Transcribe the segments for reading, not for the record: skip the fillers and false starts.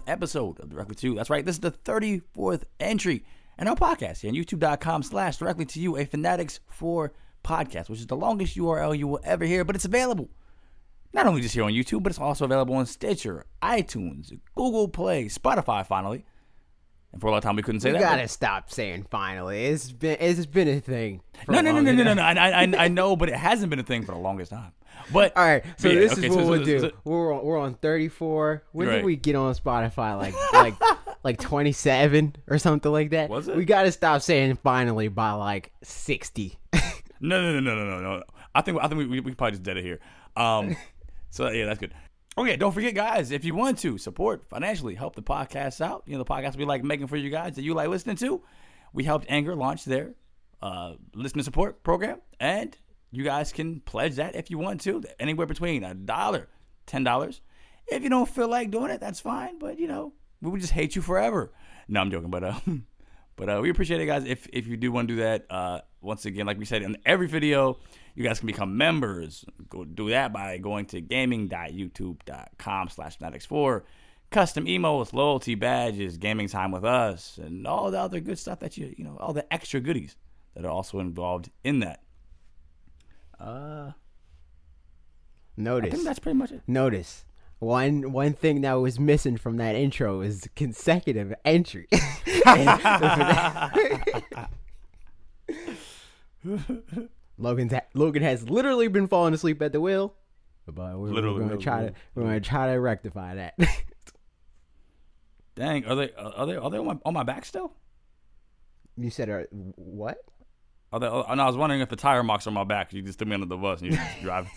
episode of Directly to You. That's right, this is the 34th entry in our podcast here on youtube.com/Directly to You, a Fanatics 4 podcast, which is the longest URL you will ever hear, but it's available not only just here on YouTube, but it's also available on Stitcher, iTunes, Google Play, Spotify, finally. And for a long time, we couldn't say that. You gotta stop saying finally. It's been a thing. No. I know, but it hasn't been a thing for the longest time. But all right, so yeah, this is what we'll do. We're on 34. When did we get on Spotify? Like 27 or something like that. Was it? We gotta stop saying finally by like 60. No. I think we probably just did it here. So yeah, that's good. Okay, don't forget, guys, if you want to support financially, help the podcast out. You know, the podcast we like making for you guys that you like listening to. We helped Anchor launch their listener support program, and you guys can pledge that if you want to, anywhere between $1, $10. If you don't feel like doing it, that's fine. But you know, we would just hate you forever. No, I'm joking, but we appreciate it, guys. If you do want to do that, once again, like we said in every video, you guys can become members. Go do that by going to gaming.youtube.com/Fanatics4. Custom emotes, loyalty badges, gaming time with us, and all the other good stuff that you know, all the extra goodies that are also involved in that. Notice. I think that's pretty much it. Notice. One thing that was missing from that intro is consecutive entry. Logan has literally been falling asleep at the wheel, but we're going to try to rectify that. Dang, are they on my back still? You said what? Are they? And I was wondering if the tire marks are on my back. You just threw me under the bus and you just drive.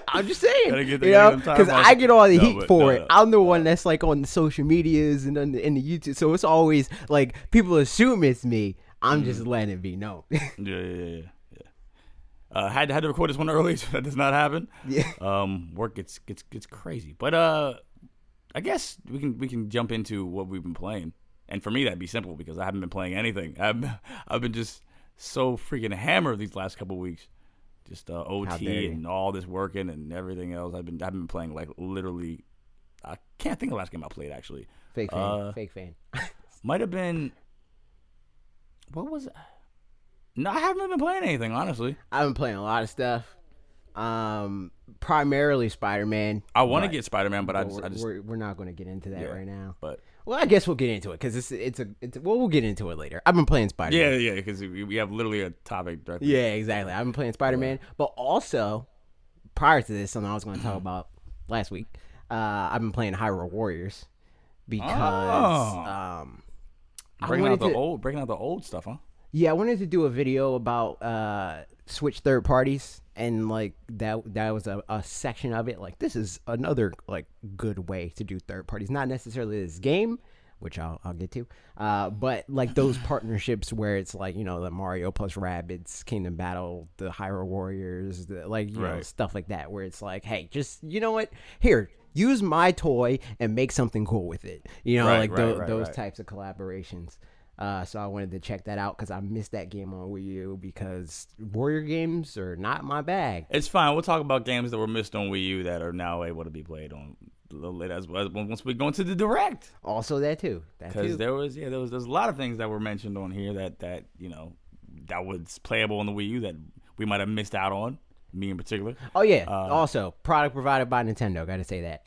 I'm just saying, because I get all the heat for it. I'm the one that's like on the social medias and in the YouTube, so it's always like people assume it's me. I'm just letting it be known. Yeah. Had to record this one early, so that does not happen. Yeah. Work gets crazy, but I guess we can jump into what we've been playing. And for me, that'd be simple because I haven't been playing anything. I've been just so freaking hammered these last couple of weeks. Just OT and all this working and everything else. I've been playing like literally. I can't think of the last game I played actually. Fake fan. Might have been. What was it? No, I haven't been playing anything, honestly. I've been playing a lot of stuff. Primarily Spider-Man. I want to get Spider-Man, but we're not going to get into that right now. But well, I guess we'll get into it because we'll get into it later. I've been playing Spider-Man. Yeah, because we have literally a topic directly. Yeah, exactly. I've been playing Spider-Man, but also prior to this, something I was going to talk about last week. I've been playing Hyrule Warriors because breaking out the old stuff, huh? Yeah, I wanted to do a video about Switch third parties, and like that was a section of it. Like, this is another like good way to do third parties, not necessarily this game, which I'll get to, but like those partnerships where it's like, you know, the Mario plus Rabbids, Kingdom Battle, the Hyrule Warriors, you know, stuff like that, where it's like, hey, just, you know what, here, use my toy and make something cool with it, you know, those types of collaborations. So I wanted to check that out because I missed that game on Wii U because Warrior games are not my bag. It's fine. We'll talk about games that were missed on Wii U that are now able to be played on a little later as well once we go into the Direct. Also that too. Because there's a lot of things that were mentioned on here that you know that was playable on the Wii U that we might have missed out on. Me in particular. Oh yeah. Also, product provided by Nintendo. Got to say that.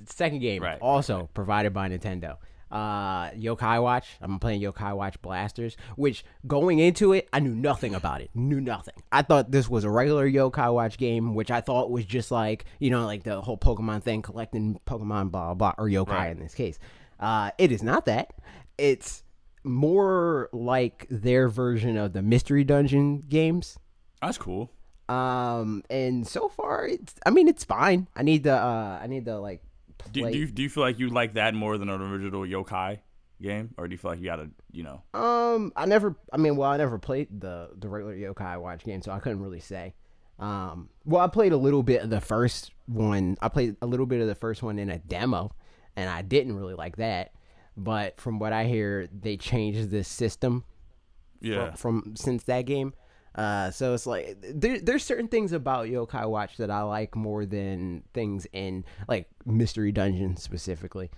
Second game also provided by Nintendo. Yokai Watch. I'm playing Yokai Watch Blasters, which going into it, I knew nothing about it. Knew nothing. I thought this was a regular Yokai Watch game, which I thought was just like, you know, like the whole Pokemon thing, collecting Pokemon, blah, blah, or yokai in this case. It is not that. It's more like their version of the Mystery Dungeon games. That's cool. And so far, it's fine. I need to like, do you feel like you like that more than an original yokai game, or do you feel like you gotta, you know? I never played the regular Yokai Watch game, so I couldn't really say. Well, I played a little bit of the first one. I played a little bit of the first one in a demo, and I didn't really like that. But from what I hear, they changed the system. Yeah. From since that game. So it's like there's certain things about Yokai Watch that I like more than things in like Mystery Dungeon specifically.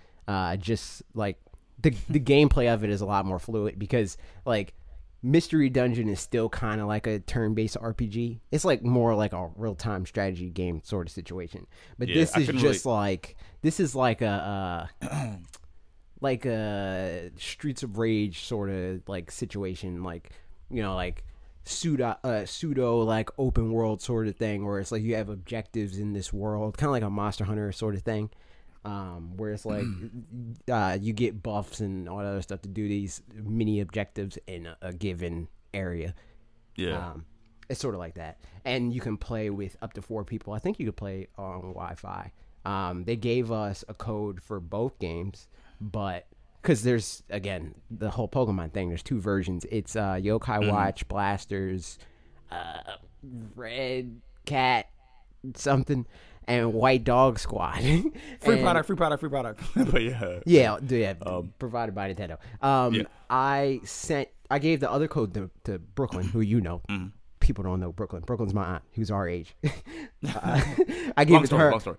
Just like the gameplay of it is a lot more fluid because like Mystery Dungeon is still kind of like a turn-based RPG. It's like more like a real-time strategy game sort of situation. But this is just like this is like a like a Streets of Rage sort of like situation, like you know, like pseudo like open world sort of thing, where it's like you have objectives in this world, kind of like a Monster Hunter sort of thing. Where it's like you get buffs and all that other stuff to do these mini objectives in a given area. Yeah. It's sort of like that. And you can play with up to 4 people. I think you could play on Wi-Fi. They gave us a code for both games, but because there's, again, the whole Pokemon thing, there's 2 versions. It's Yokai Watch, Blasters, Red Cat, something, and White Dog Squad. Free product. But yeah, provided by Nintendo. I gave the other code to Brooklyn, who you know. People don't know Brooklyn. Brooklyn's my aunt, who's our age. I gave it to her. Long story.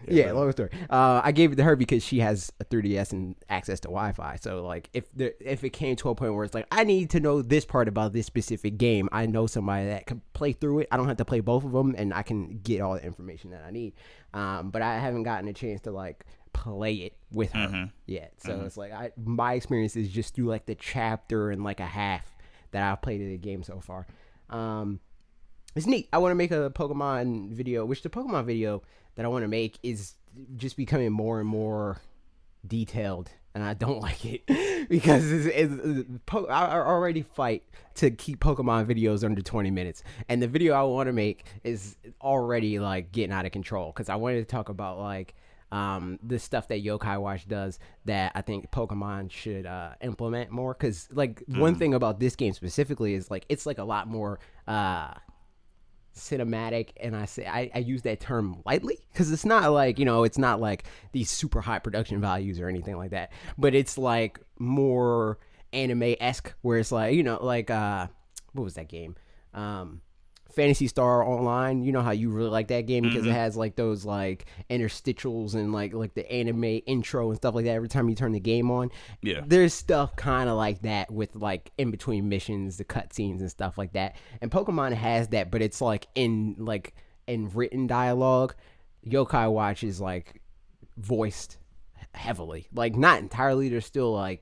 Yeah, long story. I gave it to her because she has a 3DS and access to Wi-Fi. So, like, if it came to a point where it's like, I need to know this part about this specific game, I know somebody that can play through it. I don't have to play both of them, and I can get all the information that I need. But I haven't gotten a chance to, like, play it with her yet. So, it's like, my experience is just through, like, the chapter and, like, a half that I've played of the game so far. It's neat. I want to make a Pokemon video, which the Pokemon video that I want to make is just becoming more and more detailed, and I don't like it because I already fight to keep Pokemon videos under 20 minutes, and the video I want to make is already like getting out of control because I wanted to talk about like the stuff that Yokai Watch does that I think Pokemon should implement more, because like one thing about this game specifically is like it's like a lot more cinematic, and I use that term lightly because it's not like, you know, it's not like these super high production values or anything like that, but it's like more anime-esque where it's like, you know, like what was that game, Phantasy Star Online. You know how you really like that game because it has like those like interstitials and like the anime intro and stuff like that every time you turn the game on. Yeah, there's stuff kind of like that with like in between missions, the cutscenes and stuff like that. And Pokemon has that, but it's like in written dialogue. Yokai Watch is like voiced heavily, like not entirely. There's still like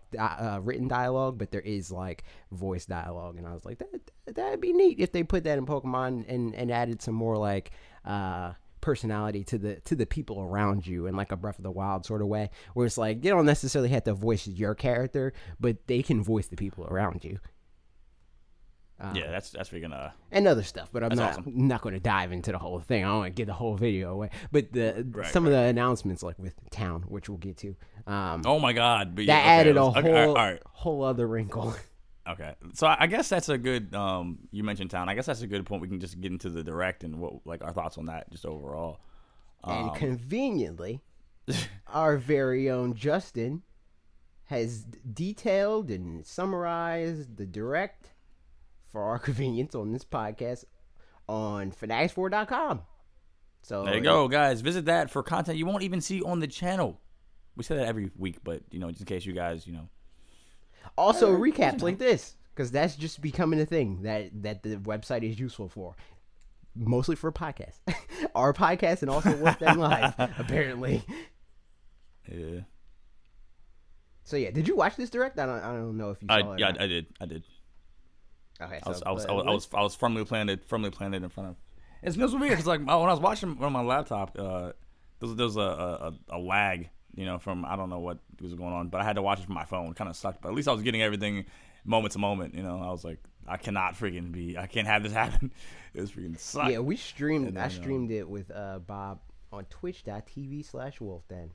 written dialogue, but there is like voice dialogue, and I was like, that'd be neat if they put that in Pokemon and added some more like personality to the people around you in like a Breath of the Wild sort of way, where it's like you don't necessarily have to voice your character, but they can voice the people around you. Yeah, that's freaking and other stuff, but I'm awesome. not going to dive into the whole thing. I don't want to give the whole video away, but some of the announcements, like with Town, which we'll get to. Oh my God, but that added a whole other wrinkle. Okay, so I guess that's a good. You mentioned Town. I guess that's a good point. We can just get into the direct and what like our thoughts on that just overall. And conveniently, our very own Justin has detailed and summarized the direct for our convenience on this podcast on fanatics4.com. So there you go, guys. Visit that for content you won't even see on the channel. We say that every week, but you know, just in case you guys, you know. Also recaps like this, because that's just becoming a thing that the website is useful for. Mostly for podcasts. Our podcast and also Worth Them Live, apparently. Yeah. So yeah, did you watch this direct? I don't know if you saw it. Yeah, I did. Okay, I was firmly planted in front of. It was weird because like when I was watching on my laptop, there was a lag, you know, from I don't know what was going on, but I had to watch it from my phone. It kind of sucked, but at least I was getting everything moment to moment. You know, I was like, I can't have this happen. It was freaking sucked. Yeah, we streamed. I streamed it with Bob on twitch.tv/wolfden.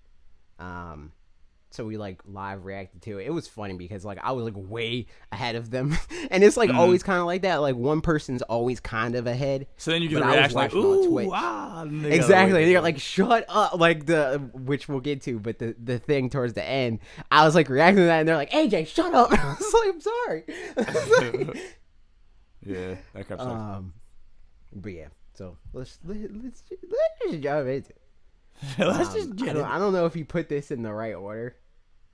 So we like live reacted to it. It was funny because like I was like way ahead of them, and it's like always kind of like that. Like one person's always kind of ahead. So then you get a reaction like, "Ooh, ah!" Exactly. They're like, "Shut up!" Like which we'll get to, but the thing towards the end, I was like reacting to that, and they're like, "AJ, shut up!" I was like, "I'm sorry." Yeah, that crap sucks. But yeah, so let's just jump into it. Let's just get it. I don't know if he put this in the right order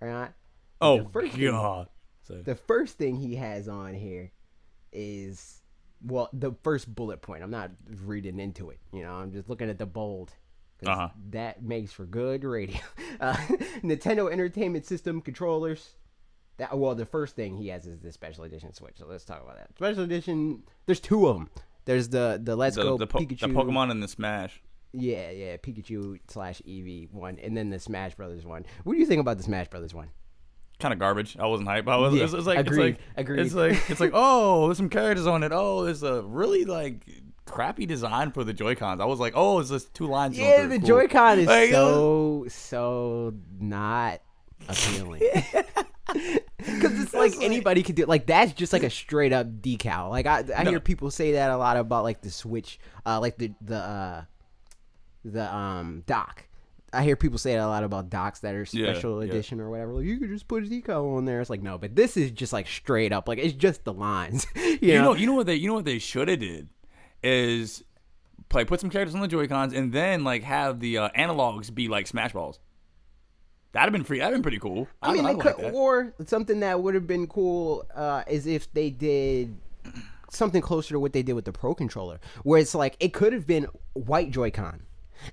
or not. Oh God. So, The first thing he has on here is, well, the first bullet point. I'm not reading into it. You know, I'm just looking at the bold. That makes for good radio. Nintendo Entertainment System controllers. The first thing he has is the special edition Switch. So let's talk about that. Special edition. There's two of them. There's the Let's Go Pikachu. The Pokemon and the Smash. Yeah, Pikachu / Eevee one, and then the Smash Brothers one. What do you think about the Smash Brothers one? Kind of garbage. I wasn't hyped. Agreed. It's like, oh, there's some characters on it. Oh, there's a really like crappy design for the Joy-Cons. I was like, oh, it's just 2 lines. Yeah, the cool. Joy-Con is like, so not appealing. Because it's like anybody could do it. Like, that's just like a straight up decal. Like I hear people say that a lot about like the Switch, like the dock. I hear people say that a lot about docks that are special edition or whatever. Like, you could just put a decal on there. It's like, no, but this is just like straight up. Like, it's just the lines. You know what they should have did is put some characters on the Joy-Cons and then like have the analogs be like Smash Balls. That'd have been pretty cool. I mean, or something that would have been cool is if they did something closer to what they did with the Pro Controller, where it's like it could have been white Joy-Con.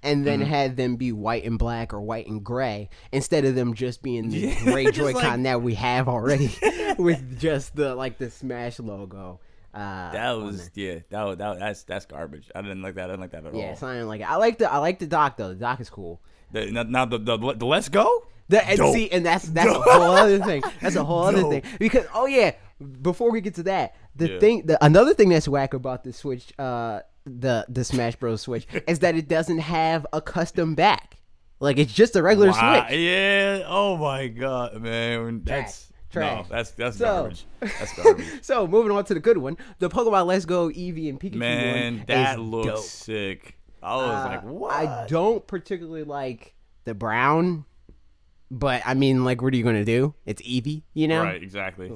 And then had them be white and black or white and gray instead of them just being the gray Joy-Con that we have already with just the Smash logo. That's garbage. I didn't like that. I didn't like that at all. Yeah, it's not even like it. I like the dock though. The dock is cool. Now the Let's Go. And that's a whole other thing. That's a whole other thing because before we get to that, another thing that's whack about the Switch. The Smash Bros. Switch is that it doesn't have a custom back. Like, it's just a regular Switch. Yeah. Oh my god, man. That's trash. No, that's garbage. That's garbage. So moving on to the good one, the Pokemon Let's Go Eevee and Pikachu one. That looks dope. sick. I was like, what? I don't particularly like the brown, but I mean, like, what are you gonna do? It's Eevee, you know? Right. Exactly.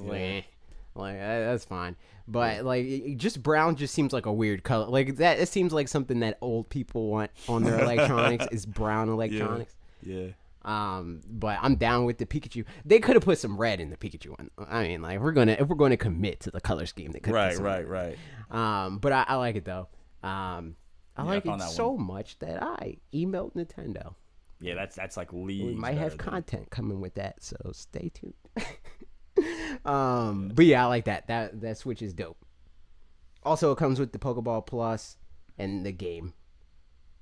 Like that's fine. But like, just brown just seems like a weird color. Like that, it seems like something that old people want on their electronics is brown electronics. Yeah. But I'm down with the Pikachu. They could have put some red in the Pikachu one. I mean, like, if we're gonna commit to the color scheme, they could. Right. But I like it though. I like it so much that I emailed Nintendo. Yeah, that's like leagues. We might have content coming with that, so stay tuned. But yeah, I like that. That Switch is dope. Also, it comes with the Pokeball Plus and the game.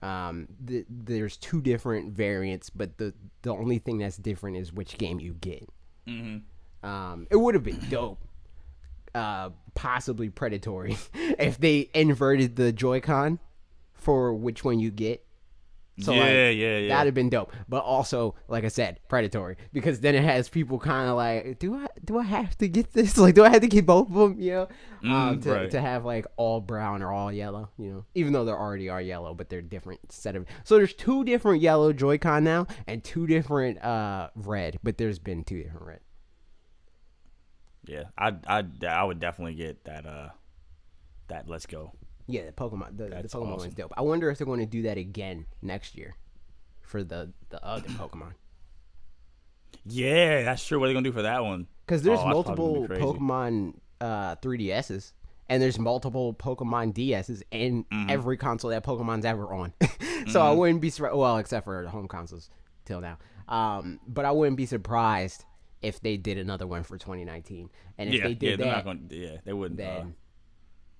There's 2 different variants, but the only thing that's different is which game you get. Mm-hmm. It would have been dope, possibly predatory, if they inverted the Joy-Con for which one you get. So yeah. That'd have been dope. But also, like I said, predatory, because then it has people kind of like, do I have to get this? Like, do I have to get both of them? You know, to have like all brown or all yellow. You know, even though they already are yellow, but they're different set of. So there's 2 different yellow Joy-Con now and 2 different red, but there's been 2 different red. Yeah, I would definitely get that Let's Go. Yeah, the Pokemon Pokemon one's dope. I wonder if they're going to do that again next year for the other Pokemon. Yeah, that's true. What are they going to do for that one? Because there's multiple Pokemon 3DSs, and there's multiple Pokemon DSs in every console that Pokemon's ever on. So I wouldn't be well, except for the home consoles till now. But I wouldn't be surprised if they did another one for 2019. And if they did they're not going. Yeah, they wouldn't. Then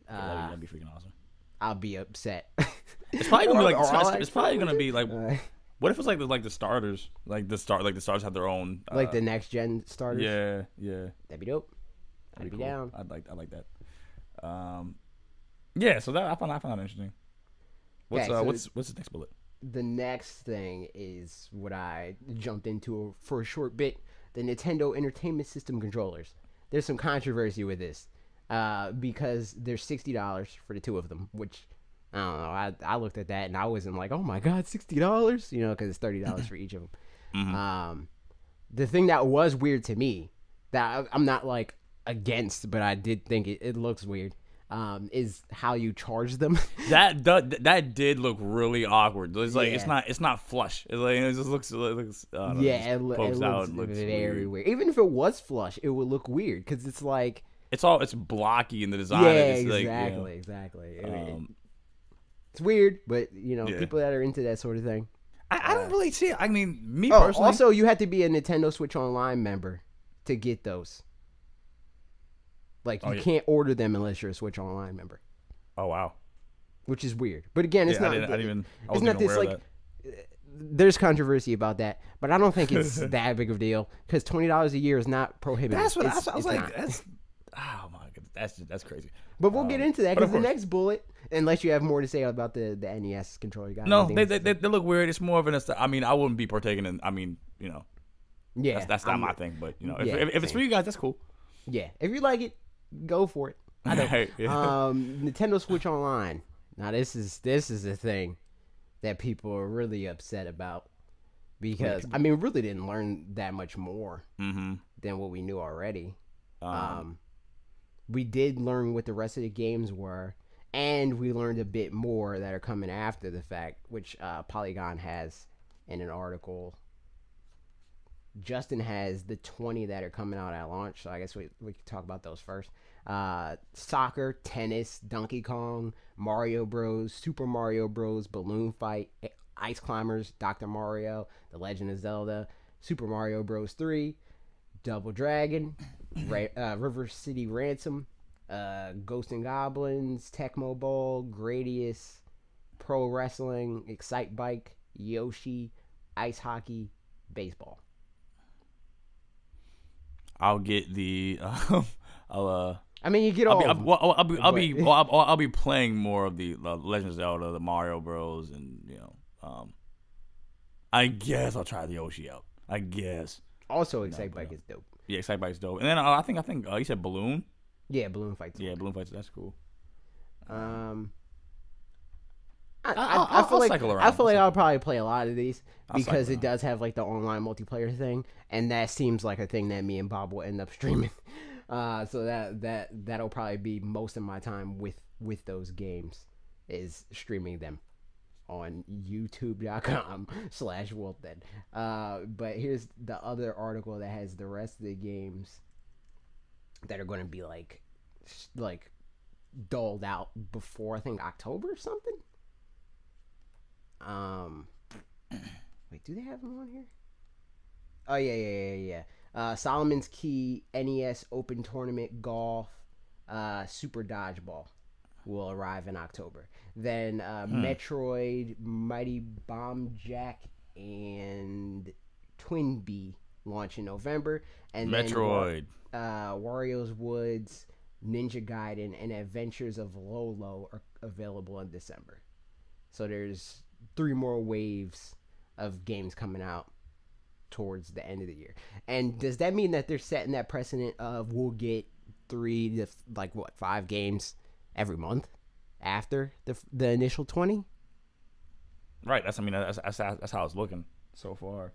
that'd be freaking awesome. I'll be upset. It's probably gonna be like it's probably gonna be like. What if it's like the starters? Like the starters have their own. Like the next gen starters. Yeah. That'd be dope. I'd be cool. down. I like that. Yeah. So that I found that interesting. What's the next bullet? The next thing is what I jumped into for a short bit. The Nintendo Entertainment System controllers. There's some controversy with this. Because they're $60 for the 2 of them, which I don't know. I looked at that and I wasn't like, oh my god, $60, you know, because it's $30 for each of them. Mm-hmm. The thing that was weird to me, that I'm not like against, but I did think it looks weird, is how you charge them. That did look really awkward. It's like Yeah. it's not flush. It's like it just looks I don't know, Yeah, it just it pokes out looks and looks very weird. Even if it was flush, it would look weird because it's like it's blocky in the design. yeah, It's exactly, like, exactly. It's weird, but Yeah. people that are into that sort of thing. I don't really see it. I mean, me personally. Also, you have to be a Nintendo Switch Online member to get those. Like you can't order them unless you're a Switch Online member. Oh wow. Which is weird, but again, it's not. I wasn't even this aware like. of that. There's controversy about that, but I don't think it's that big of a deal because $20 a year is not prohibitive. That's what It's I was like. not. That's oh my goodness, that's crazy. But we'll get into that but of because the course. next bullet, unless you have more to say about the NES controller, you got No, anything they to say? look weird. It's more of an. I mean, I wouldn't be partaking in. I mean, Yeah, that's not my thing. But if, Yeah, if it's for you guys, that's cool. Yeah, if you like it, go for it. I don't. Right, yeah. Nintendo Switch Online. Now this is a thing that people are really upset about because I mean, we really didn't learn that much more than what we knew already. We did learn what the rest of the games were, and we learned a bit more that are coming after the fact, which Polygon has in an article. Justin has the 20 that are coming out at launch, so I guess we can talk about those first. Soccer, tennis, Donkey Kong, Mario Bros, Super Mario Bros, Balloon Fight, Ice Climbers, Dr. Mario, The Legend of Zelda, Super Mario Bros 3, Double Dragon, River City Ransom, Ghosts and Goblins, Tecmo Bowl, Gradius, Pro Wrestling, Excite Bike, Yoshi, Ice Hockey, Baseball. I'll get the. I mean, you get all. I'll be playing more of the Legend of Zelda, the Mario Bros, and I guess I'll try the Yoshi out. I guess. Also, Excite Bike is dope. Yeah, Excite Bike's dope. And then I think you said Balloon. Yeah, Balloon Fight. Yeah, Balloon Fights. That's cool. I feel like cycle around. I feel like I'll probably play a lot of these because cycle it does have like the online multiplayer thing, and that seems like a thing that me and Bob will end up streaming. So that'll probably be most of my time with those games is streaming them on youtube.com/Wolfden. But here's the other article that has the rest of the games that are going to be like doled out before I think October or something. Wait, do they have them on here? Oh yeah. Solomon's Key, NES Open Tournament Golf, Super Dodgeball will arrive in October. Then Metroid, Mighty Bomb Jack, and Twin Bee launch in November. And Metroid, then Wario's Woods, Ninja Gaiden, and Adventures of Lolo are available in December. So there's 3 more waves of games coming out towards the end of the year. And does that mean that they're setting that precedent of we'll get 3 to 5 games every month after the initial 20? right? That's how it's looking so far.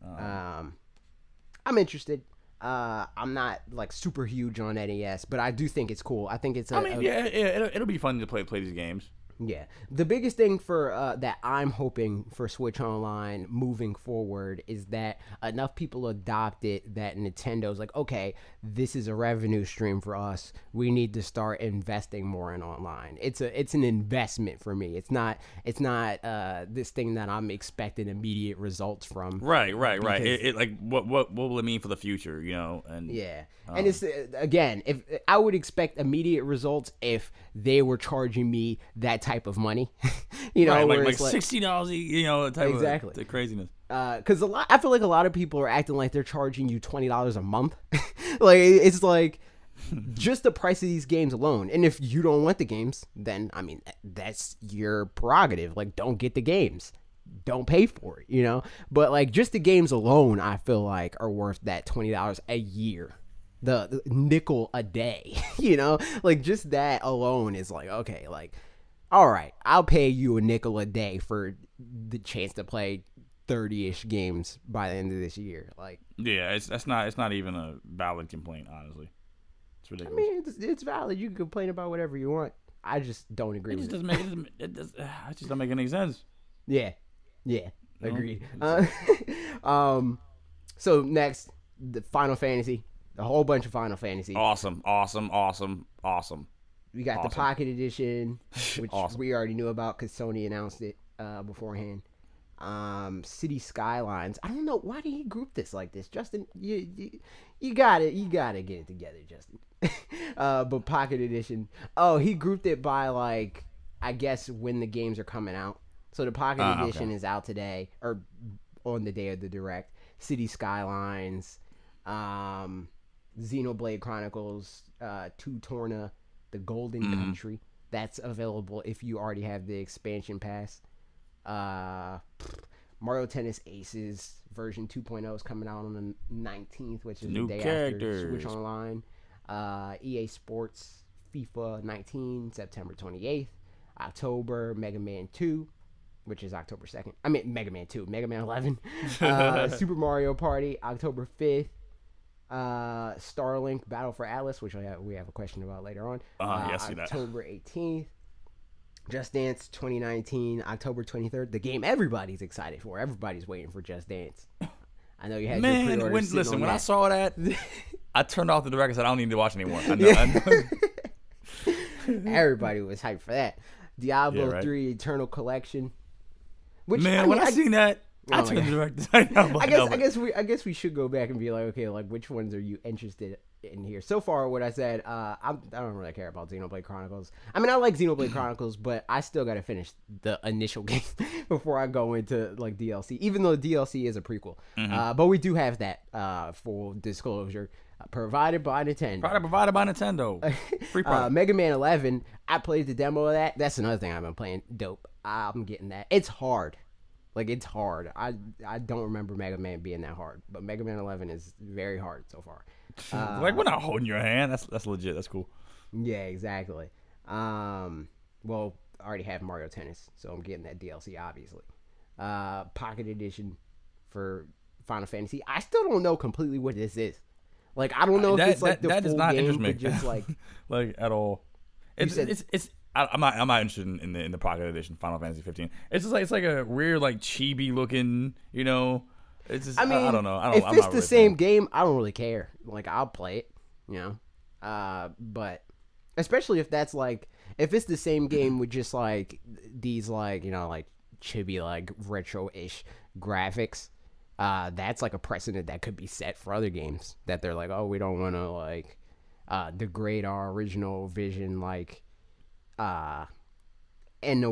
I'm interested. I'm not like super huge on NES, but I do think it's cool. I think it's it'll be fun to play these games. Yeah. The biggest thing for that I'm hoping for Switch Online moving forward is that enough people adopt it that Nintendo's like, okay, this is a revenue stream for us. We need to start investing more in online. It's an investment for me. It's not this thing that I'm expecting immediate results from. Right. It like what will it mean for the future, And yeah. And it's again, if I would expect immediate results if they were charging me that type of money, right, where like it's $60, type exactly of the craziness. Because I feel like a lot of people are acting like they're charging you $20 a month. Like it's like just the price of these games alone. And if you don't want the games, then I mean that's your prerogative. Like don't get the games. Don't pay for it, But like just the games alone, I feel like are worth that $20 a year. The nickel a day, like just that alone is like, okay, like, all right, I'll pay you a nickel a day for the chance to play 30-ish games by the end of this year. Like, yeah, it's not even a valid complaint, honestly. It's ridiculous. I mean, it's valid. You can complain about whatever you want. I just don't agree with it. It just don't make any sense. Yeah. Agreed. So next, the Final Fantasy. A whole bunch of Final Fantasy. Awesome. We got the Pocket Edition, which Awesome. we already knew about because Sony announced it beforehand. City Skylines. I don't know, why did he group this like this, Justin? You got it. You gotta get it together, Justin. But Pocket Edition. Oh, he grouped it by like, I guess when the games are coming out. So the Pocket Edition is out today, or on the day of the Direct. City Skylines, Xenoblade Chronicles 2 Torna, The Golden Country. That's available if you already have the expansion pass. Mario Tennis Aces version 2.0 is coming out on the 19th, which is New the day characters. after Switch Online. EA Sports FIFA 19, September 28th. October, Mega Man 2, which is October 2nd. I mean, Mega Man 2, Mega Man 11. Super Mario Party, October 5th. Starlink Battle for Atlas, which we have a question about later on. Yes, October 18th. Just Dance 2019, October 23rd. The game everybody's excited for. Everybody's waiting for Just Dance. I know you had your pre-orders. When I saw that, I turned off the Direct and said, I don't need to watch anymore. I know. Everybody was hyped for that. Diablo 3 Eternal Collection. Which, when I seen that, I turned the Direct. I guess we should go back and be like, okay, like which ones are you interested in here? So far, what I said, I don't really care about Xenoblade Chronicles. I mean, I like Xenoblade Chronicles, but I still got to finish the initial game before I go into like DLC. Even though DLC is a prequel, but we do have that full disclosure provided by Nintendo. Provided by Nintendo. Free product. Mega Man 11. I played the demo of that. That's another thing I've been playing. Dope. I'm getting that. It's hard. Like, it's hard. I don't remember Mega Man being that hard, but Mega Man 11 is very hard so far. Like, we're not holding your hand. That's legit. That's cool. Yeah, exactly. Well, I already have Mario Tennis, so I'm getting that DLC, obviously. Pocket Edition for Final Fantasy. I still don't know completely what this is. Like, I don't know if it's like the full game, but just like like at all. I'm not interested in the Pocket Edition Final Fantasy 15. It's like a weird like chibi looking, you know. It's just, I mean, I don't know. If it's the same game, I don't really care. Like, I'll play it, you know. But especially if that's like, if it's the same game with just like these like, you know, like chibi like retro-ish graphics, that's like a precedent that could be set for other games that they're like, oh, we don't want to like degrade our original vision, like in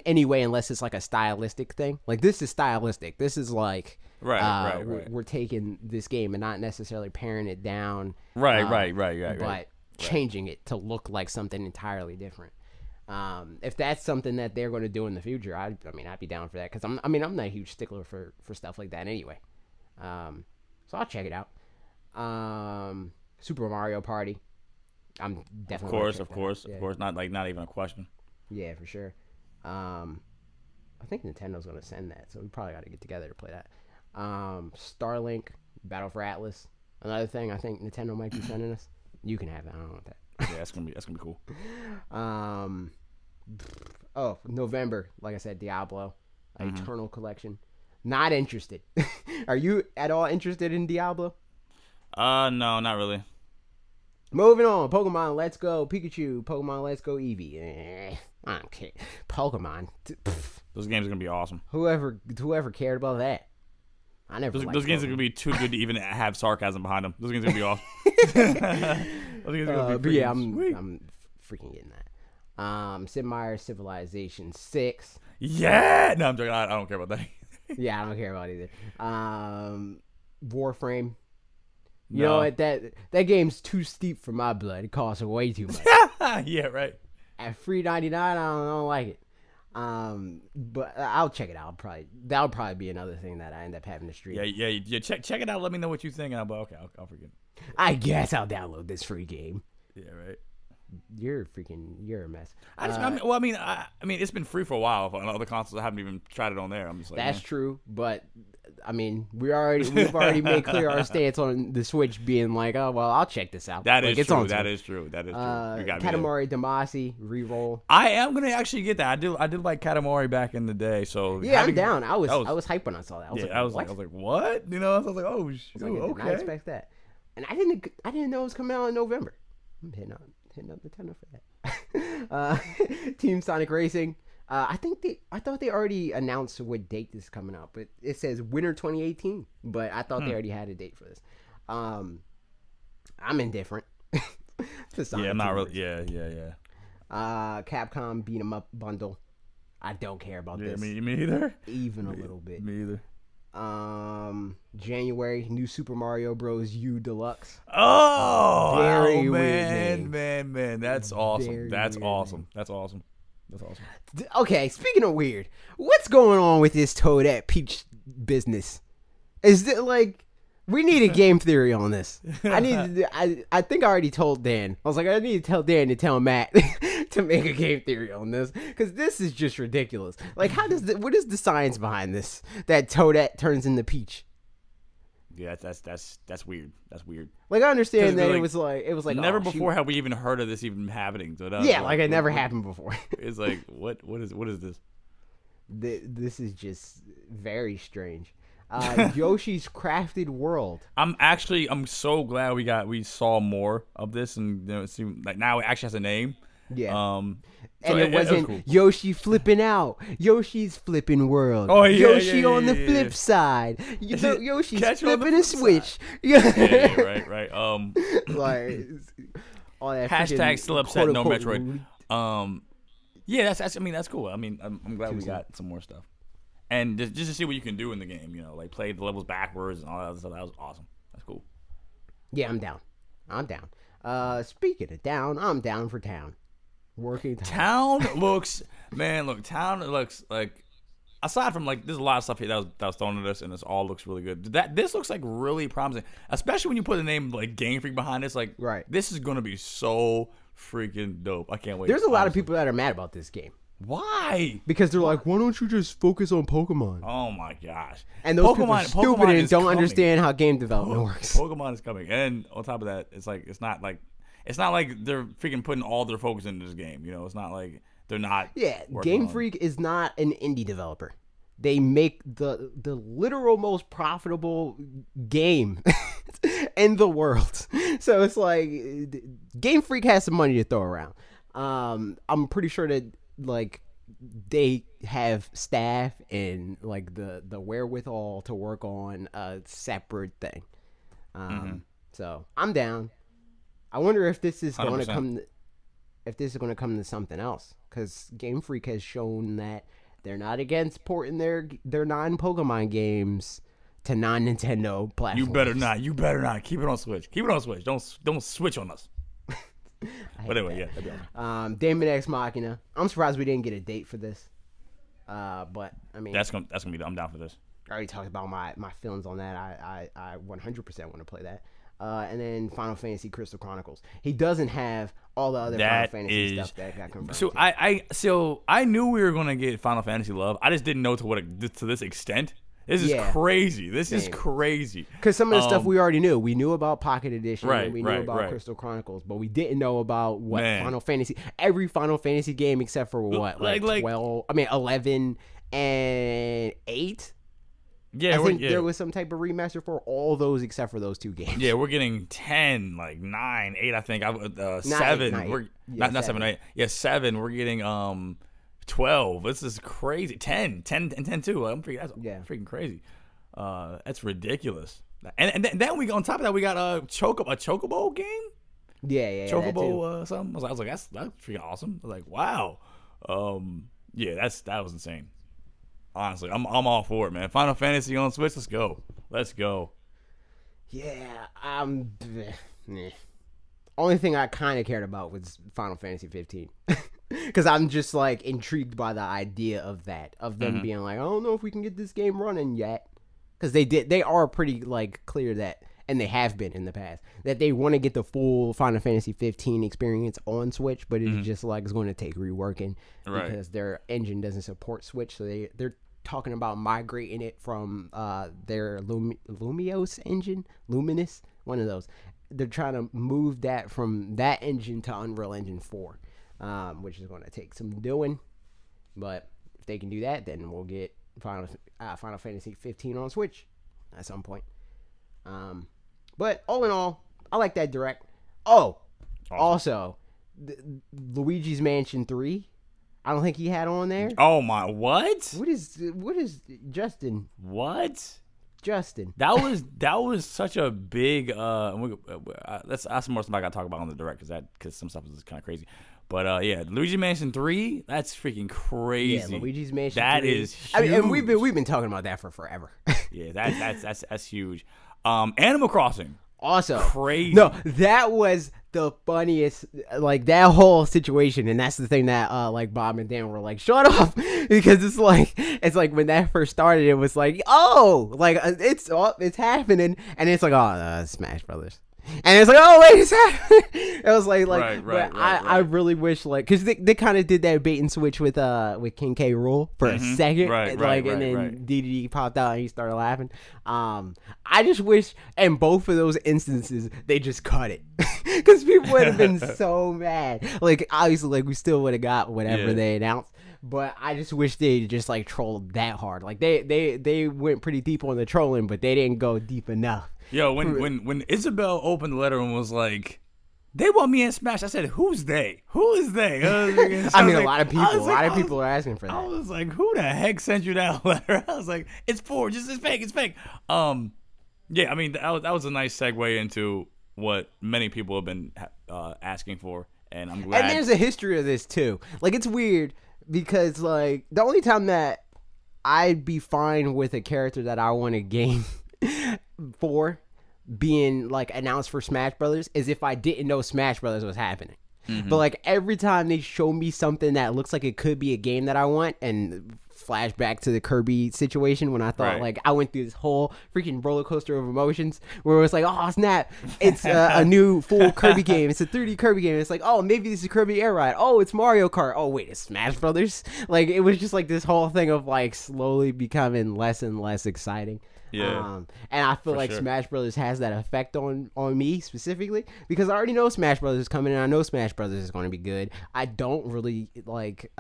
any way, unless it's like a stylistic thing. Like, this is stylistic. This is like right. We're taking this game and not necessarily paring it down. Right. But changing it to look like something entirely different. If that's something that they're going to do in the future, I mean, I'd be down for that, because I'm not a huge stickler for stuff like that anyway. So I'll check it out. Super Mario Party. I'm definitely of course, not even a question. Yeah, for sure. I think Nintendo's going to send that, so we probably got to get together to play that. Starlink Battle for Atlas. Another thing I think Nintendo might be sending us. You can have that. I don't want that. Yeah, that's gonna be cool. November, like I said, Diablo, Eternal Collection. Not interested. Are you at all interested in Diablo? No, not really. Moving on. Pokemon Let's Go Pikachu. Pokemon Let's Go Eevee. I don't care. Pokemon. Those games are gonna be awesome. Whoever cared about that? I never. Those games are gonna be too good to even have sarcasm behind them. Those games are gonna be awesome. But yeah, I'm freaking getting that. Sid Meier's Civilization 6. Yeah, no, I'm joking. I don't care about that. Yeah, I don't care about it either. Warframe. You know what? That game's too steep for my blood. It costs way too much. Yeah, right. At $3.99, I don't like it. But I'll check it out. That'll probably be another thing that I end up having to stream. Yeah. Check it out. Let me know what you think, and I'll be okay. I'll forget. I guess I'll download this free game. Yeah, right. you're a mess. I mean, it's been free for a while on other consoles. I haven't even tried it on there. I'm just like, that's true, but I mean, we've already made clear our stance on the Switch being like, oh well, I'll check this out. That like, is true. That is true. That is true. Katamari Damacy reroll. I am gonna actually get that. I did like Katamari back in the day. So yeah, I'm down. I was hyped when I saw that. I was like, what? You know, I was like, oh, okay. I expect that, and I didn't know it was coming out in November. I'm hitting up Nintendo for that. Team Sonic Racing. I thought they already announced what date this is coming out, but it says winter 2018. But I thought they already had a date for this. I'm indifferent. I'm not really. Yeah. Capcom beat 'em up bundle. I don't care about this. Me either. Even a little bit. Me either. January, new Super Mario Bros. U Deluxe. Man, that's awesome. That's awesome. Okay, speaking of weird, what's going on with this Toadette Peach business? Is it like we need a game theory on this? I think I already told Dan. I was like, I need to tell Dan to tell Matt to make a game theory on this because this is just ridiculous. Like, what is the science behind this? That Toadette turns into Peach. Yeah, that's weird. That's weird. Like, I understand that it was like never before have we even heard of this even happening. So like it never happened before. It's like what is this? This is just very strange. Yoshi's Crafted World. I'm so glad we saw more of this, and it seemed like now it actually has a name. Yeah. And it wasn't cool. Yoshi flipping out. Yoshi's Flipping World. Oh, yeah. Yoshi on the flip side. Yoshi's flipping a switch. Yeah, right. Like all that hashtag still upset no Metroid. Yeah, that's cool. I mean, I'm glad we got some more stuff. And just to see what you can do in the game, you know, like play the levels backwards and all that other stuff. That was awesome. That's cool. Yeah, I'm down. Speaking of down, I'm down for town. Working town looks like, aside from like there's a lot of stuff here that was thrown at us, and this all looks really good. This looks like really promising, especially when you put the name like Game Freak behind this. Like, right, this is gonna be so freaking dope. I can't wait. There's a lot of people that are mad about this game. Why? Because they're like, why don't you just focus on Pokemon? Oh my gosh! And those people are stupid and don't understand how game development works. Pokemon is coming, and on top of that, it's not like they're freaking putting all their focus into this game. You know, it's not like they're not. Yeah, Game Freak is not an indie developer. They make the literal most profitable game in the world. So it's like Game Freak has some money to throw around. I'm pretty sure that like they have staff and like the wherewithal to work on a separate thing. So I'm down. I wonder if this is going to come. If this is going to come to something else, because Game Freak has shown that they're not against porting their non-Pokemon games to non-Nintendo platforms. You better not. Keep it on Switch. Don't switch on us. But anyway, that'd be awesome. Daemon X Machina. I'm surprised we didn't get a date for this. But I mean, that's gonna be. I'm down for this. I already talked about my feelings on that. I 100% want to play that. And then Final Fantasy Crystal Chronicles. He doesn't have all the other Final Fantasy stuff that got confirmed. So I knew we were gonna get Final Fantasy love. I just didn't know to this extent. This is crazy. This is crazy. Because some of the stuff we already knew. We knew about Pocket Edition. And we knew about Crystal Chronicles, but we didn't know about what Final Fantasy. Every Final Fantasy game except for what, like 12. I mean 11 and 8. Yeah, I think there was some type of remaster for all those except for those two games. Yeah, we're getting 10, like 9, 8. I think 7. Not 7, 8. Yeah, 7. We're getting 12. This is crazy. 10 and 10 too. That's freaking crazy. That's ridiculous. And then we on top of that we got a Chocobo game. Yeah. Chocobo something. I was like that's freaking awesome. I was like, wow. That was insane. Honestly, I'm all for it, man. Final Fantasy on Switch, let's go. Yeah, only thing I kind of cared about was Final Fantasy 15, because I'm just like intrigued by the idea of them being like, I don't know if we can get this game running yet, because they are pretty like clear that and they have been in the past, that they want to get the full Final Fantasy 15 experience on Switch, but it's just like it's going to take reworking because their engine doesn't support Switch. So they're talking about migrating it from their Lumios engine, Luminous, one of those. They're trying to move that from that engine to Unreal Engine 4, which is going to take some doing. But if they can do that, then we'll get Final Fantasy 15 on Switch at some point. But all in all, I like that direct. Oh, awesome. Also, Luigi's Mansion 3. I don't think he had on there. Oh my! What? What is Justin? What? Justin. That was such a big. Let's ask some more stuff I got to talk about on the direct because some stuff is kind of crazy. But yeah, Luigi Mansion 3. That's freaking crazy. Yeah, Luigi's Mansion. That 3. is huge. I mean, and we've been talking about that for forever. Yeah, that's huge. Animal Crossing. Also crazy. No, that was the funniest, like that whole situation, and that's the thing that like Bob and Dan were like, shut up, because it's like when that first started, it was like, oh, like it's happening, and it's like, oh, Smash Brothers. And it's like, oh wait, it's happening. It was like, right. I really wish, like, because they kind of did that bait and switch with King K. Rool for a second, and then DDD popped out and he started laughing. I just wish, in both of those instances, they just cut it, because people would have been so mad. Like, obviously, like we still would have got whatever they announced. But I just wish they just like trolled that hard. Like they went pretty deep on the trolling, but they didn't go deep enough. Yo, when Isabel opened the letter and was like, they want me in Smash, I said, who's they? Who is they? I mean, a lot of people are asking for that. I was like, who the heck sent you that letter? I was like, it's fake. Yeah, I mean, that was a nice segue into what many people have been asking for, and I'm glad. And there's a history of this too. Like, it's weird because like the only time that I'd be fine with a character that I want to game for being like announced for Smash Brothers is if I didn't know Smash Brothers was happening. But like every time they show me something that looks like it could be a game that I want, and flashback to the Kirby situation when I thought like I went through this whole freaking roller coaster of emotions where it was like, oh snap, it's a new full Kirby game, it's a 3D Kirby game, it's like, oh maybe this is Kirby Air Ride, oh it's Mario Kart, oh wait, it's Smash Brothers. Like it was just like this whole thing of like slowly becoming less and less exciting. Yeah, and I feel like Smash Brothers has that effect on me specifically because I already know Smash Brothers is coming and I know Smash Brothers is going to be good. I don't really like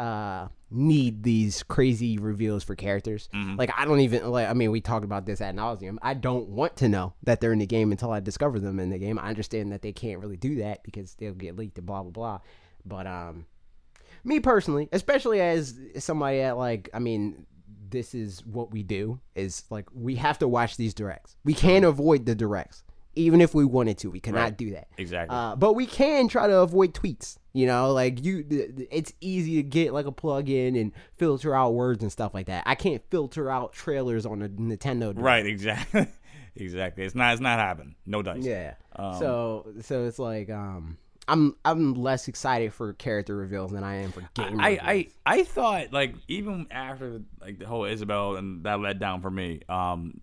need these crazy reveals for characters. Like I don't even like. I mean, we talked about this ad nauseum. I don't want to know that they're in the game until I discover them in the game. I understand that they can't really do that because they'll get leaked and blah blah blah. But me personally, especially as somebody that like, I mean, this is what we do, is like we have to watch these directs. We can't avoid the directs. Even if we wanted to, we cannot do that. Exactly. But we can try to avoid tweets. You know, like it's easy to get like a plug-in and filter out words and stuff like that. I can't filter out trailers on a Nintendo direct. Right, exactly. Exactly. It's not happening. No dice. Yeah. So it's like I'm less excited for character reveals than I am for game reveals. I thought like even after like the whole Isabel and that let down for me.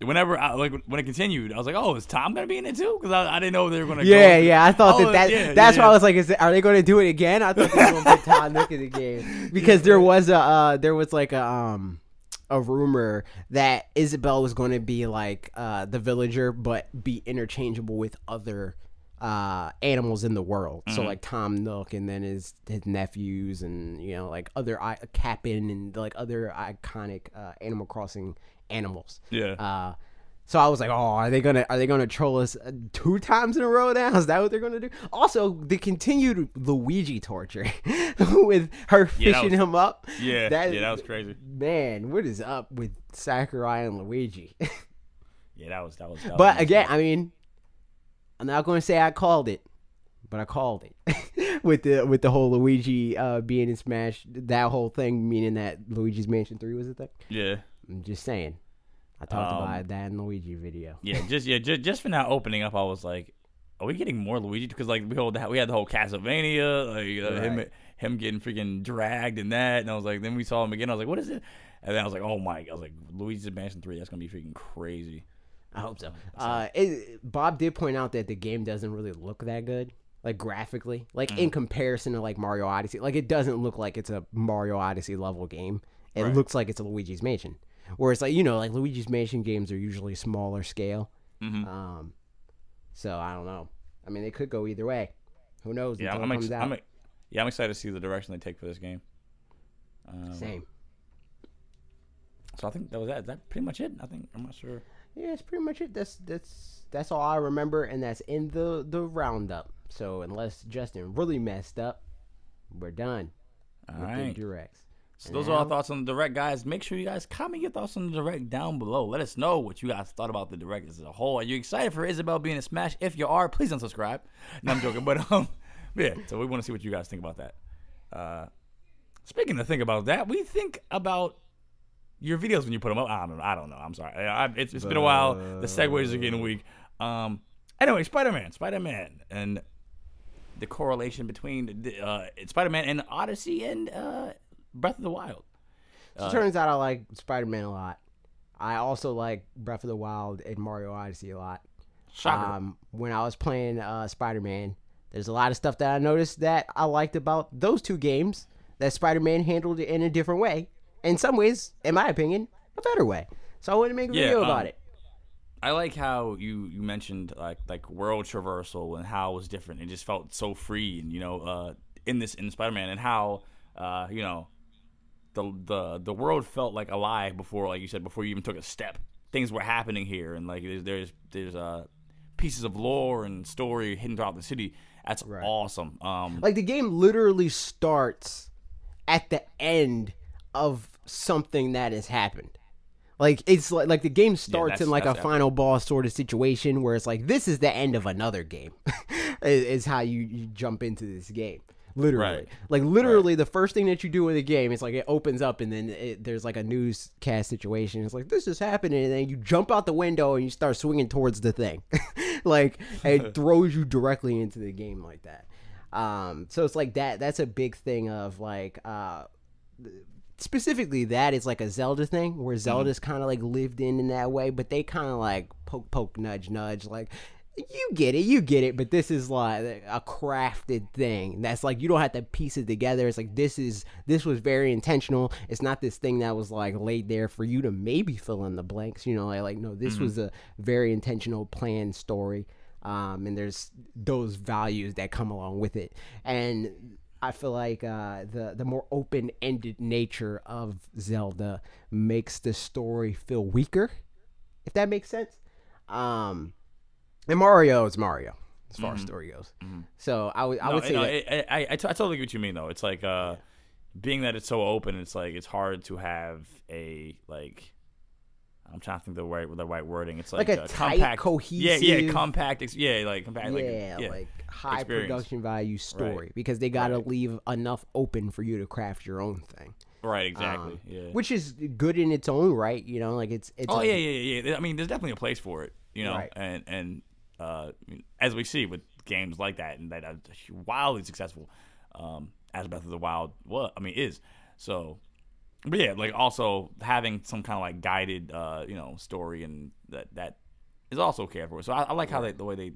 Whenever when it continued, I was like, oh, is Tom gonna be in it too? Because I didn't know they were gonna. Yeah. I thought that's why I was like, are they gonna do it again? I thought they were gonna put Tom Nook in the game because there was like a rumor that Isabel was going to be like the villager, but be interchangeable with other animals in the world. So like Tom Nook and then his nephews and you know like other Cap'n and like other iconic Animal Crossing animals. So I was like, oh, are they gonna troll us 2 times in a row now? Is that what they're gonna do? Also, the continued Luigi torture with her fishing him up. That was crazy. Man, what is up with Sakurai and Luigi? That was. But again, I mean, I'm not going to say I called it, but I called it with the whole Luigi being in Smash. That whole thing, meaning that Luigi's Mansion 3 was a thing. Yeah, I'm just saying. I talked about that in the Luigi video. Just for now opening up, I was like, are we getting more Luigi? Because like we had the whole Castlevania, like him getting freaking dragged in that, and I was like, then we saw him again. I was like, what is it? And then I was like, Luigi's Mansion 3, that's gonna be freaking crazy. I hope so. Bob did point out that the game doesn't really look that good, like graphically, like in comparison to like Mario Odyssey. Like it doesn't look like it's a Mario Odyssey level game. It looks like it's a Luigi's Mansion. Whereas like like Luigi's Mansion games are usually smaller scale. So I don't know. I mean, they could go either way. Who knows? Yeah, until it comes out. I'm excited to see the direction they take for this game. Same. So I think that was that. Is that pretty much it? I'm not sure. Yeah, it's pretty much it. That's all I remember, and that's in the roundup. So unless Justin really messed up, we're done. All right. The directs. So those are our thoughts on the direct, guys. Make sure you guys comment your thoughts on the direct down below. Let us know what you guys thought about the direct as a whole. Are you excited for Isabelle being a Smash? If you are, please unsubscribe. No, I'm joking, but yeah. So we want to see what you guys think about that. Speaking of think about that, we think about your videos when you put them up. I don't know. I'm sorry. It's been a while. The segues are getting weak. Anyway, Spider-Man, and the correlation between Spider-Man and Odyssey and Breath of the Wild. So it turns out I like Spider-Man a lot. I also like Breath of the Wild and Mario Odyssey a lot. Shocker. When I was playing Spider-Man, there's a lot of stuff that I noticed that I liked about those two games that Spider-Man handled it in a different way. In some ways, in my opinion, a better way. So I wanted to make a video about it. I like how you mentioned like world traversal and how it was different. It just felt so free, and in Spider-Man, and how the world felt like alive before, like you said, before you even took a step. Things were happening here, and like there's pieces of lore and story hidden throughout the city. That's awesome. Like the game literally starts at the end of something that has happened. Like it's like the game starts in like a final boss sort of situation where it's like this is the end of another game. is how you jump into this game. Literally. Like literally the first thing that you do in the game is like it opens up and then there's like a newscast situation. It's like this is happening, and then you jump out the window and you start swinging towards the thing. Like it throws you directly into the game like that. So it's like that's a big thing of like specifically that is like a Zelda thing where Zelda's kind of like lived in that way, but they kind of like poke nudge like you get it, but this is like a crafted thing that's like you don't have to piece it together. It's like this was very intentional. It's not this thing that was like laid there for you to maybe fill in the blanks, like no, this was a very intentional planned story, and there's those values that come along with it. And I feel like the more open-ended nature of Zelda makes the story feel weaker, if that makes sense. And Mario is Mario as far as story goes. So I would say I totally get what you mean though. It's like being that it's so open, it's like it's hard to have a like. I'm trying to think the right wording. It's like a tight, compact, cohesive, compact, compact, like high experience. Production value story because they got to leave enough open for you to craft your own thing. Right, exactly. Which is good in its own right, like it's. Yeah. I mean, there's definitely a place for it, Right. and as we see with games like that and that are wildly successful, as Breath of the Wild is. So. But yeah, like also having some kind of like guided, story, and that is also cared for. So I like how the way they,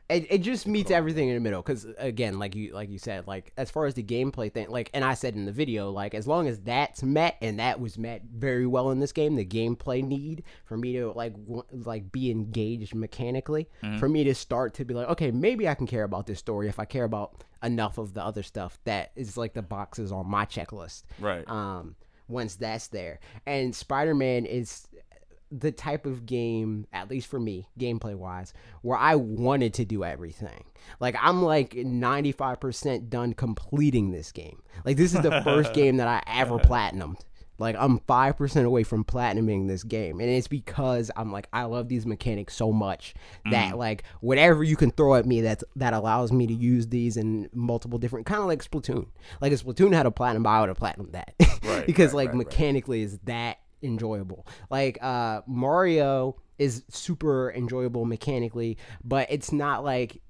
It just meets everything in the middle because again, like you said, like as far as the gameplay thing, like, and I said in the video, like as long as that's met, and that was met very well in this game, the gameplay need for me to like be engaged mechanically, for me to start to be like, okay, maybe I can care about this story if I care about enough of the other stuff that is like the boxes on my checklist. Right. Once that's there, and Spider-Man is the type of game, at least for me, gameplay wise, where I wanted to do everything. Like I'm like 95% done completing this game. Like this is the first game that I ever platinumed. Like I'm 5% away from platinuming this game, and it's because I'm like I love these mechanics so much that like whatever you can throw at me that allows me to use these in multiple different, kind of like Splatoon. Like if Splatoon had a platinum, I would have platinumed that because mechanically is that enjoyable. Like Mario is super enjoyable mechanically, but it's not like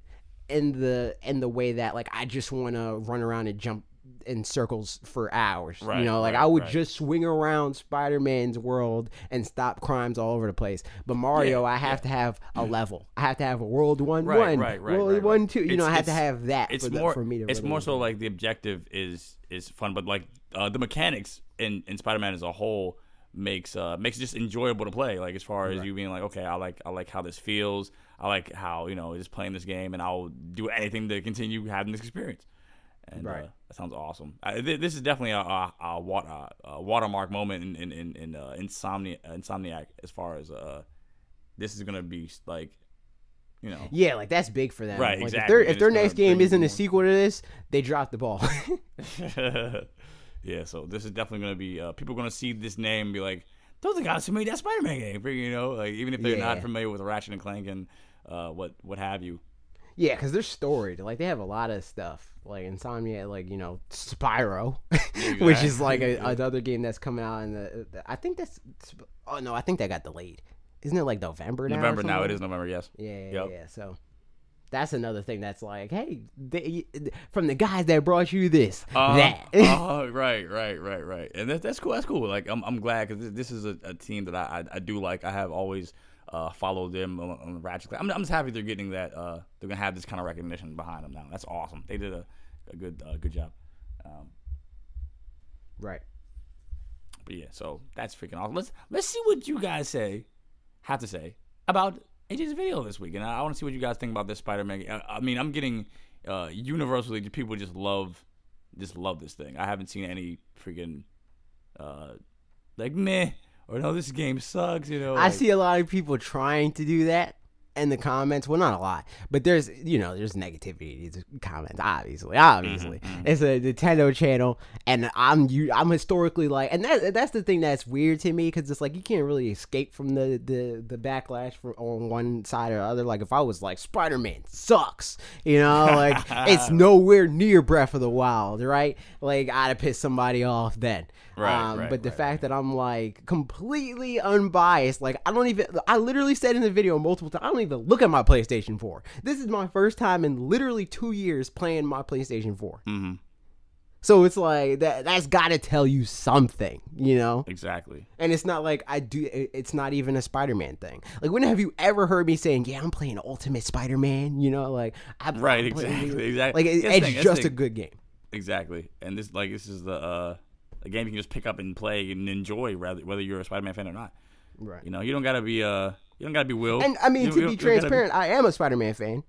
in the way that like I just want to run around and jump in circles for hours. Right, You know, like right, I would right. just swing around Spider-Man's world and stop crimes all over the place. But Mario, I have to have a level. I have to have a world 1-1, Right. world 1-2. You know, I have to It's- have that it's for me to. It's really more so enjoy. like the objective is fun, but like the mechanics in Spider-Man as a whole makes it just enjoyable to play. Like as far as you being like, okay, I like how this feels. I like how just playing this game, and I'll do anything to continue having this experience. And that sounds awesome. This is definitely a watermark moment in Insomniac as far as this is gonna be like. Yeah, like that's big for them. Right, Like, exactly. If their next game isn't a more. sequel to this, they dropped the ball. Yeah, so this is definitely going to be people are going to see this name and be like, those are the guys who made that Spider-Man game, like even if they're not familiar with Ratchet and Clank and what have you. Yeah, because they're storied. Like they have a lot of stuff. Like Insomnia, like Spyro, which is like another game that's coming out in I think that's. Oh no, I think that got delayed. Isn't it like November now? November now. It is November. Yes. Yeah. So that's another thing that's like, hey, from the guys that brought you this, that. Right. And that's cool. That's cool. Like I'm glad because this is a team that I do like. I have always followed them on Ratchet. I'm just happy they're getting that. They're gonna have this kind of recognition behind them now. That's awesome. They did a good job. Right. But yeah, so that's freaking awesome. Let's see what you guys have to say about AJ's video this week, and I want to see what you guys think about this Spider-Man. I mean, I'm getting universally people just love this thing. I haven't seen any freaking like meh or no, this game sucks. I see a lot of people trying to do that in the comments. Well, not a lot, but there's negativity in these comments. Obviously, it's a Nintendo channel, and I'm historically like, and that's the thing that's weird to me because it's like you can't really escape from the backlash on one side or the other. Like if I was like Spider-Man sucks, like it's nowhere near Breath of the Wild, right? Like I'd have pissed somebody off then. But the fact that I'm like completely unbiased, like I literally said in the video multiple times, I don't even look at my PlayStation 4. This is my first time in literally 2 years playing my PlayStation 4. Mm-hmm. So it's like that's got to tell you something, Exactly. And it's not like it's not even a Spider-Man thing. Like when have you ever heard me saying, "Yeah, I'm playing Ultimate Spider-Man"? Exactly. Like it's just a good game. Exactly. And this is a game you can just pick up and play and enjoy, whether you're a Spider-Man fan or not. Right. You don't gotta be Will. And I mean, to be transparent, I am a Spider-Man fan.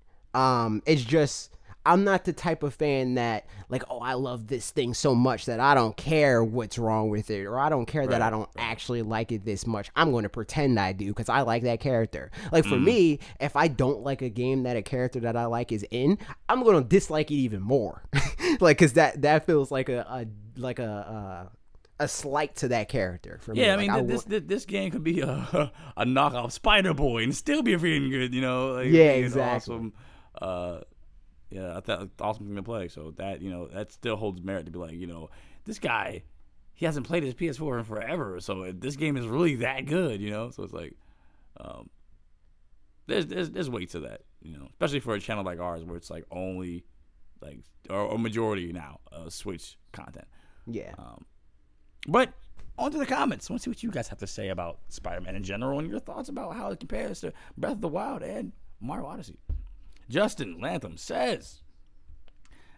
It's just I'm not the type of fan that like, oh, I love this thing so much that I don't care what's wrong with it, or I don't care that I don't actually like it this much. I'm going to pretend I do because I like that character. Like for me, if I don't like a game that a character that I like is in, I'm going to dislike it even more. Like because that feels like a slight to that character for me. Yeah, I like, mean, this game could be a knockoff Spider-Boy and still be freaking good, Like, yeah, it's exactly. Awesome. Yeah, I thought awesome thing to play. So that that still holds merit to be like, this guy, he hasn't played his PS4 in forever, so this game is really that good, So it's like, there's weight to that, especially for a channel like ours where it's like only like or majority now Switch content. Yeah. But on to the comments. I want to see what you guys have to say about Spider-Man in general and your thoughts about how it compares to Breath of the Wild and Mario Odyssey. Justin Lantham says,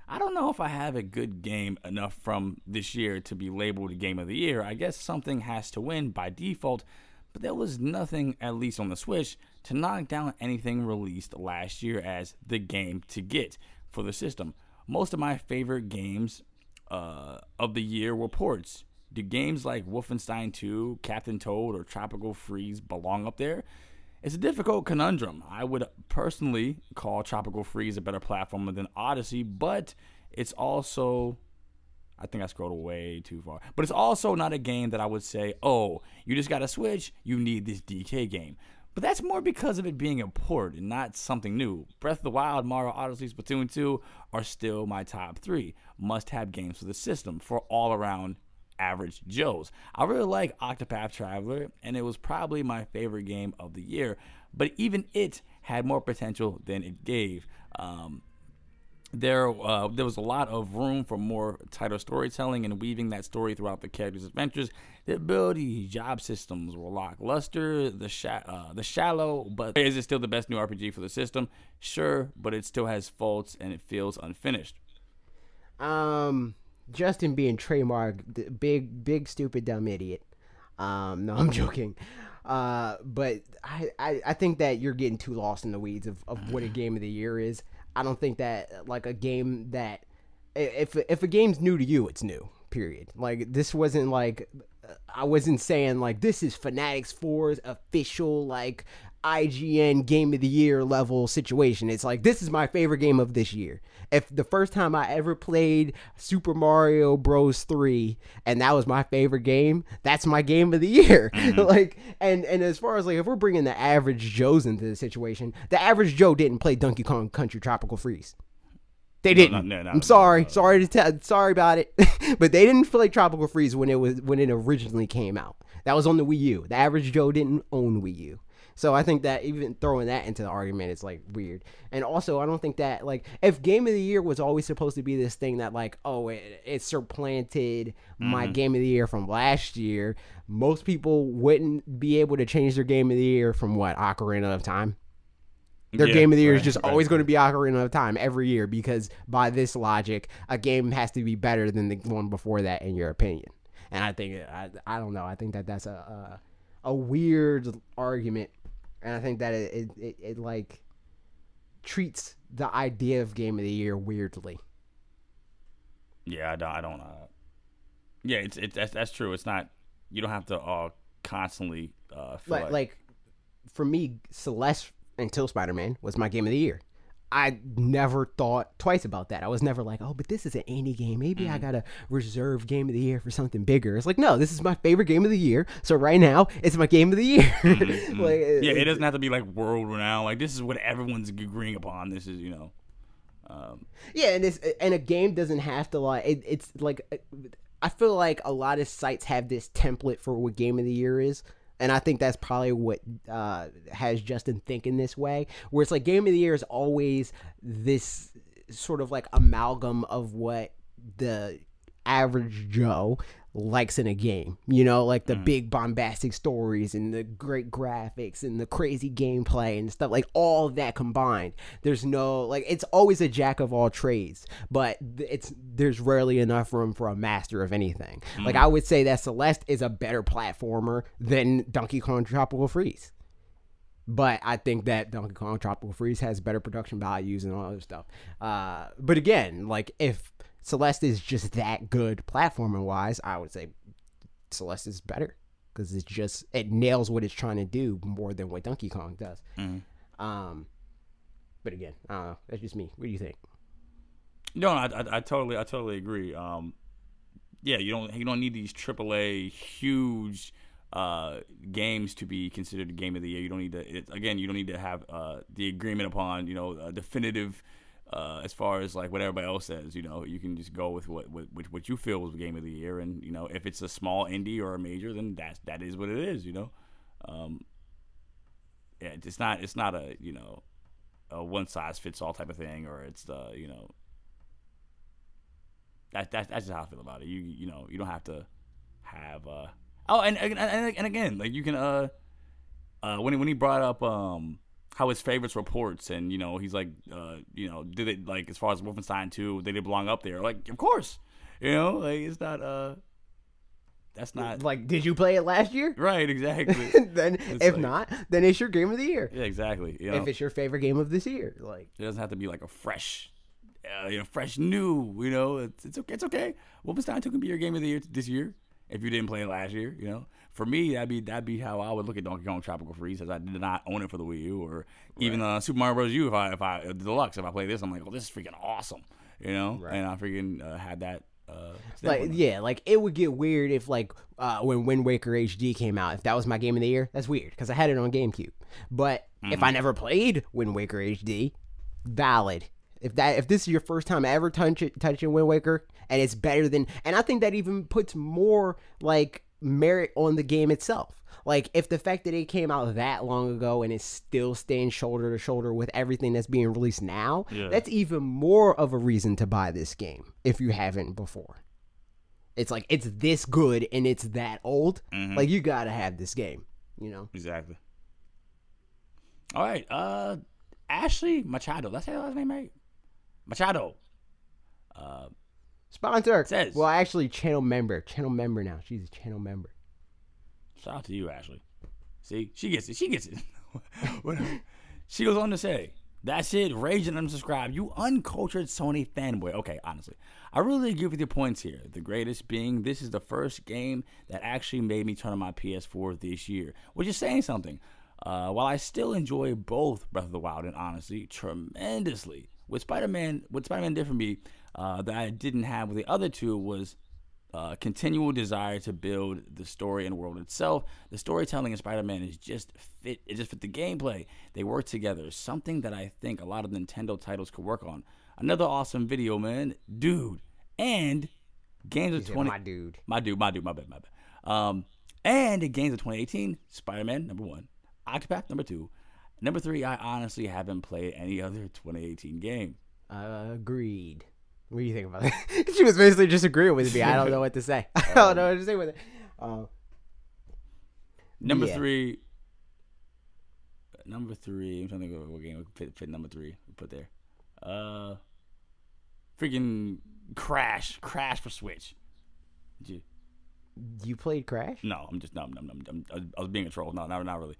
I don't know if I have a good game enough from this year to be labeled Game of the Year. I guess something has to win by default, but there was nothing, at least on the Switch, to knock down anything released last year as the game to get for the system. Most of my favorite games of the year were ports. Do games like Wolfenstein 2, Captain Toad, or Tropical Freeze belong up there? It's a difficult conundrum. I would personally call Tropical Freeze a better platformer than Odyssey, but it's also... I think I scrolled way too far. But it's also not a game that I would say, oh, you just got a Switch, you need this DK game. But that's more because of it being a port and not something new. Breath of the Wild, Mario Odyssey, Splatoon 2 are still my top 3 must-have games for the system for all-around average Joes. I really like Octopath Traveler, and it was probably my favorite game of the year, but even it had more potential than it gave. there was a lot of room for more tighter storytelling and weaving that story throughout the characters' adventures. The ability job systems were lackluster. The shallow, but is it still the best new RPG for the system? Sure, but it still has faults and it feels unfinished. Justin being trademark, big stupid dumb idiot. No, I'm joking. But I think that you're getting too lost in the weeds of what a game of the year is. I don't think that like a game that if a game's new to you, it's new. Period. Like this wasn't like I wasn't saying like this is Fanatics 4's official like IGN game of the year level situation. It's like this is my favorite game of this year. If the first time I ever played Super Mario Bros 3 and that was my favorite game, that's my game of the year. Like and as far as like if we're bringing the average Joes into the situation, the average Joe didn't play Donkey Kong Country Tropical Freeze. They didn't. No, I'm sorry. Sorry about it. But they didn't play Tropical Freeze when it originally came out. That was on the Wii U. The average Joe didn't own Wii U. So I think that even throwing that into the argument is like weird. And also I don't think that like if game of the year was always supposed to be this thing that like, oh, it supplanted my game of the year from last year, most people wouldn't be able to change their game of the year from what? Ocarina of Time? Their game of the year is just always going to be Ocarina of Time every year because by this logic, a game has to be better than the one before that in your opinion. And I think, I don't know, I think that that's a weird argument. And I think that it like treats the idea of game of the year weirdly. Yeah, I don't. Yeah, that's true. It's not. You don't have to constantly feel like for me, Celeste until Spider-Man was my game of the year. I never thought twice about that. I was never like, oh, but this is an indie game. Maybe I gotta reserve game of the year for something bigger. It's like, no, this is my favorite game of the year. So right now, it's my game of the year. Like, yeah, it doesn't have to be like world renowned. Like this is what everyone's agreeing upon. This is yeah, and a game doesn't have to like. It's like I feel like a lot of sites have this template for what game of the year is. And I think that's probably what has Justin thinking this way, where it's like game of the year is always this sort of like amalgam of what the average Joe likes in a game, you know, like the big bombastic stories and the great graphics and the crazy gameplay and stuff, like all of that combined. There's no like it's always a jack of all trades, but there's rarely enough room for a master of anything. Like I would say that Celeste is a better platformer than Donkey Kong Tropical Freeze. But I think that Donkey Kong Tropical Freeze has better production values and all other stuff. But again, like if Celeste is just that good platforming wise, I would say Celeste is better because it nails what it's trying to do more than what Donkey Kong does. But again, I don't know. That's just me. What do you think? No, I totally agree. Yeah, you don't need these AAA huge games to be considered a game of the year. You don't need to. You don't need to have the agreement upon a definitive. As far as like what everybody else says, you can just go with what you feel was the game of the year, and if it's a small indie or a major, then that is what it is. Yeah, it's not a one size fits all type of thing, or it's that's just how I feel about it. You don't have to have and again, like you can when he brought up how his favorites reports, and he's like did it like as far as Wolfenstein 2, they did belong up there, like of course, like it's not that's not like, did you play it last year? Right, exactly. Then it's if like, not, then it's your game of the year. Yeah, exactly. If it's your favorite game of this year, like it doesn't have to be like a fresh fresh new, it's okay. Wolfenstein 2 can be your game of the year this year if you didn't play it last year, For me, that'd be how I would look at Donkey Kong Tropical Freeze, as I did not own it for the Wii U, or even Super Mario Bros. U. If I Deluxe, if I play this, I'm like, oh, this is freaking awesome, Right. And I freaking had that. Like it would get weird if like when Wind Waker HD came out, if that was my game of the year, that's weird because I had it on GameCube. But if I never played Wind Waker HD, valid. If this is your first time ever touching Wind Waker, and it's better than, and I think that even puts more like merit on the game itself. Like, if the fact that it came out that long ago and it's still staying shoulder to shoulder with everything that's being released now, that's even more of a reason to buy this game if you haven't before. It's like, it's this good and it's that old. Like, you gotta have this game, you know? Exactly. All right, Ashley Machado. That's her last name, right? Machado. Sponsor. Says. Well, actually, channel member now. She's a channel member. Shout out to you, Ashley. See, she gets it. She gets it. She goes on to say, "That's it. Rage and unsubscribe. You uncultured Sony fanboy." Okay, honestly, I really agree with your points here. The greatest being, this is the first game that actually made me turn on my PS4 this year, which is saying something. While I still enjoy both Breath of the Wild and honestly tremendously, what Spider-Man did for me that I didn't have with the other two was continual desire to build the story and world itself. The storytelling in Spider-Man is just fit. It just fit the gameplay. They work together. Something that I think a lot of Nintendo titles could work on. Another awesome video, man, dude. And games of My dude. My bad. And games of 2018, Spider-Man #1, Octopath #2, #3. I honestly haven't played any other 2018 game. Agreed. What do you think about that? She was basically just agreeing with me. I don't know what to say. I don't know what to say with it. Number three. I'm trying to think of what game would fit #3. We put there. Freaking Crash for Switch. You played Crash? No, I'm just I was being a troll. No, not really.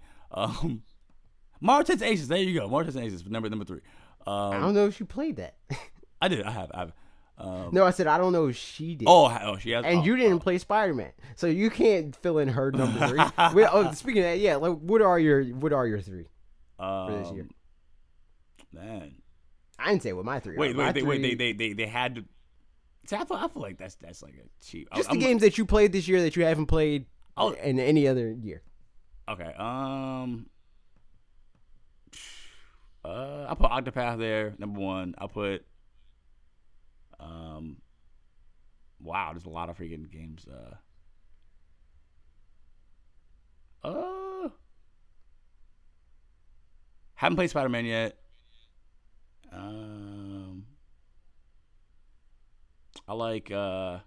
Mario Tennis Aces. There you go. Mario Tennis Aces. Number 3. I don't know if she played that. I did. I have. No, I said I don't know if she did. Oh, she has. And you didn't play Spider-Man, so you can't fill in her number 3. Speaking of that, yeah, like what are your 3 for this year? Man, I didn't say what my 3. Wait. They had to. See, I feel like that's like a cheap. Just the games that you played this year that you haven't played in any other year. Okay. I put Octopath there, #1. I put. Wow, there's a lot of freaking games. Haven't played Spider-Man yet. I like what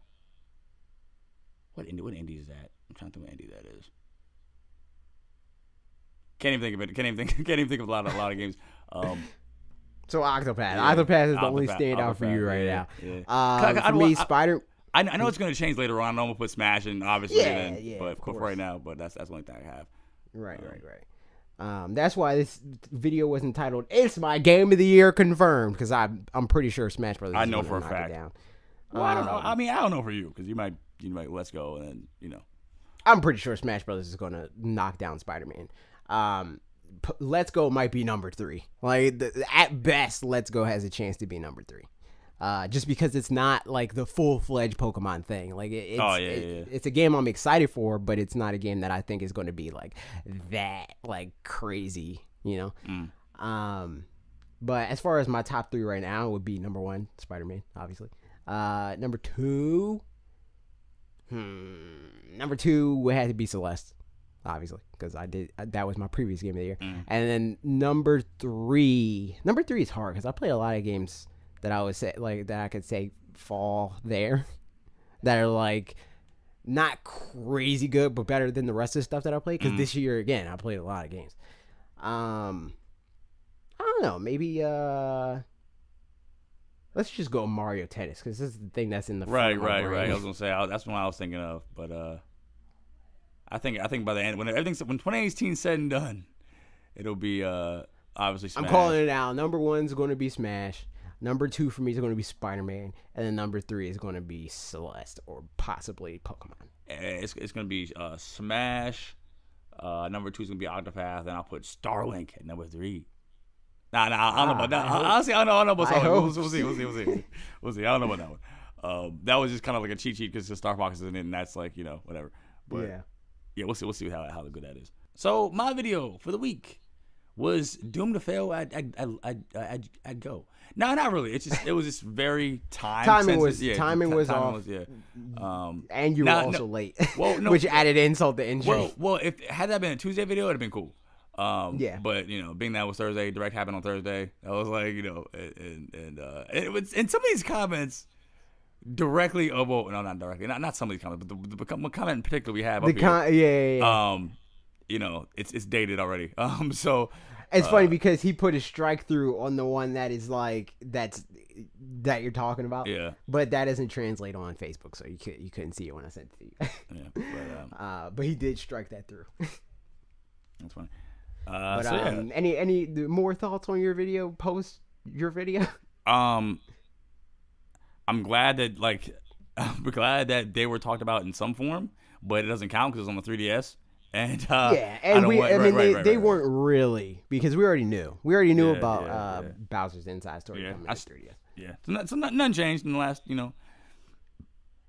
indie is that? I'm trying to think what indie that is. Can't even think of it. Can't even think of a lot of games. So Octopath. Octopath is the only standout for you right now. Yeah. For me, Spider. I know it's going to change later on. I know I'm going to put Smash in, obviously. Yeah, but for right now, but that's the only thing I have. Right. That's why this video was entitled "It's My Game of the Year Confirmed," because I'm pretty sure Smash Brothers. I know for a fact. Well, I don't know. I mean, I don't know for you because you might Let's Go and then I'm pretty sure Smash Brothers is going to knock down Spider-Man. Let's Go might be number 3. Like at best, Let's Go has a chance to be number 3. Just because it's not like the full-fledged Pokemon thing. Like it's a game I'm excited for, but it's not a game that I think is going to be like that like crazy, But as far as my top 3 right now, it would be #1, Spider-Man, obviously. Number 2 would have to be Celeste, obviously, because that was my previous game of the year. And then number 3 is hard because I played a lot of games that I would say like that I could say fall there that are like not crazy good but better than the rest of the stuff that I played, because this year again I played a lot of games. I don't know, maybe let's just go Mario Tennis because this is the thing that's in the right. I was gonna say that's what I was thinking of, but I think by the end when 2018 said and done, it'll be obviously Smash. I'm calling it out. Number 1 is going to be Smash. Number 2 for me is going to be Spider-Man, and then number 3 is going to be Celeste or possibly Pokemon. It's going to be Smash. Number 2 is going to be Octopath, and I'll put Starlink at number 3. Nah, I don't know about that. Honestly, I don't know about Starlink. We'll see. I don't know about that one. That was just kind of like a cheat sheet because the Star Fox is in it, and that's like whatever. But yeah, we'll see how good that is. So my video for the week was doomed to fail. I'd go. No, not really. It was just very timing was timing off. And you were also late. Well, no, which added insult to injury. Well, if had that been a Tuesday video, it'd have been cool. Yeah. But being that was Thursday, direct happened on Thursday. I was like, and it was in some of these comments directly. Oh, well, no, not directly. Not some of these comments, but the comment in particular we have up here. Yeah. It's dated already. So. It's funny because he put a strike through on the one that is like that you're talking about. Yeah. But that doesn't translate on Facebook, so you couldn't see it when I sent it to you. Yeah. But he did strike that through. That's funny. Any more thoughts on your video? Post your video. I'm glad that we're glad that they were talked about in some form, but it doesn't count because it's on the 3DS. And they weren't really, because we already knew about Bowser's Inside Story coming to 3DS. Yeah, so nothing changed in the last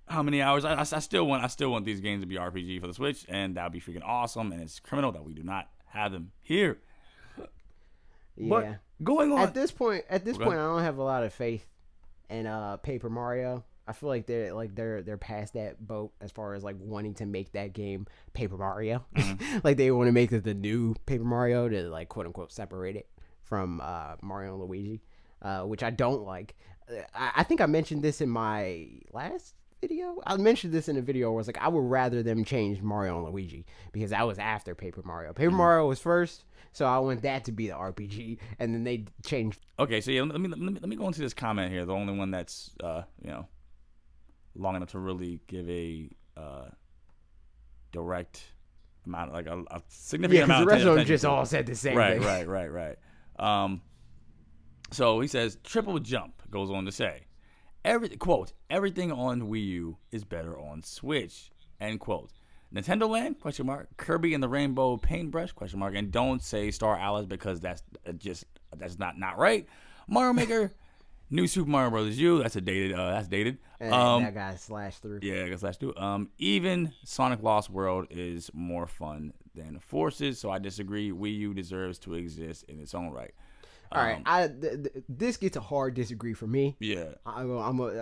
how many hours. I still want these games to be RPG for the Switch, and that would be freaking awesome. And it's criminal that we do not have them here. Yeah, but going on at this point, I don't have a lot of faith in Paper Mario. I feel like they're past that boat as far as like wanting to make that game Paper Mario. Mm-hmm. Like they want to make it the new Paper Mario to like quote unquote separate it from Mario and Luigi, which I don't like. I think I mentioned this in my last video. I mentioned this in a video where it's like I would rather them change Mario and Luigi because that was after Paper Mario. Paper Mario was first, so I want that to be the RPG, and then they changed. Okay, so yeah, let me go into this comment here. The only one that's long enough to really give a direct amount, like a significant amount of attention. The rest of them just all said the same thing. Right. So he says, triple jump goes on to say, everything on Wii U is better on Switch, end quote. Nintendo Land, ? Kirby and the Rainbow Paintbrush, ? And don't say Star Allies because that's not right. Mario Maker, New Super Mario Bros. U, that's dated. And that got slashed through. Yeah, it got slashed through. Even Sonic Lost World is more fun than Forces, so I disagree. Wii U deserves to exist in its own right. All right, this gets a hard disagree for me. Yeah,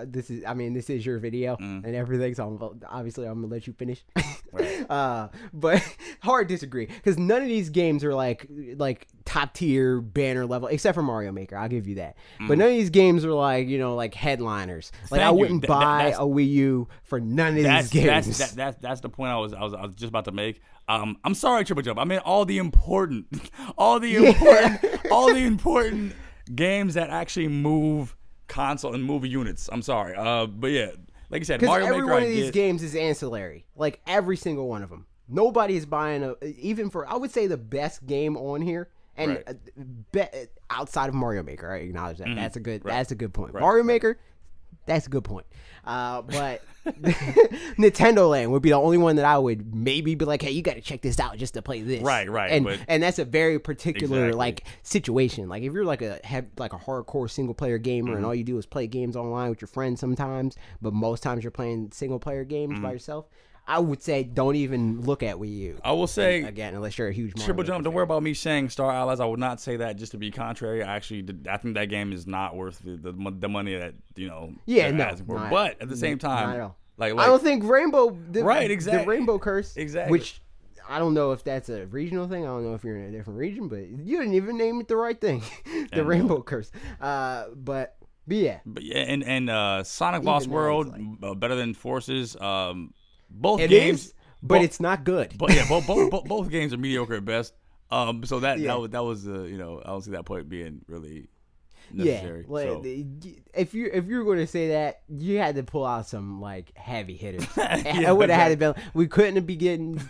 this is your video and everything, so I'm gonna let you finish. Right. But hard disagree because none of these games are like top tier banner level, except for Mario Maker. I'll give you that. But none of these games are like headliners. Like I wouldn't buy a Wii U for none of these games. That's the point I was just about to make. I'm sorry, Triple Jump. I mean all the important games that actually move console and move units. I'm sorry. But yeah, like you said, Mario Maker. Every one of these games is ancillary. Like every single one of them. Nobody is buying even for I would say the best game on here. And outside of Mario Maker, I acknowledge that. That's a good point. Mario Maker, that's a good point. But Nintendo Land would be the only one that I would maybe be like, hey, you got to check this out just to play this. Right. And that's a very particular like situation. Like if you're like a hardcore single player gamer and all you do is play games online with your friends sometimes, but most times you're playing single player games by yourself, I would say don't even look at Wii U. I will say again, unless you're a huge Mario Triple Jump. fan. Don't worry about me saying Star Allies. I would not say that just to be contrary. I think that game is not worth the money that they're asking for. But at the same time, like I don't think Rainbow. Exactly. The Rainbow Curse. Exactly. Which I don't know if that's a regional thing. I don't know if you're in a different region, but you didn't even name it the right thing. The Rainbow Curse. But yeah. And Sonic Lost World better than Forces. Both it games, is, but it's not good. But yeah, both games are mediocre at best. So that was I don't see that point being really necessary. Yeah, like, if you're going to say that, you had to pull out some like heavy hitters. It would have had to be. We couldn't be getting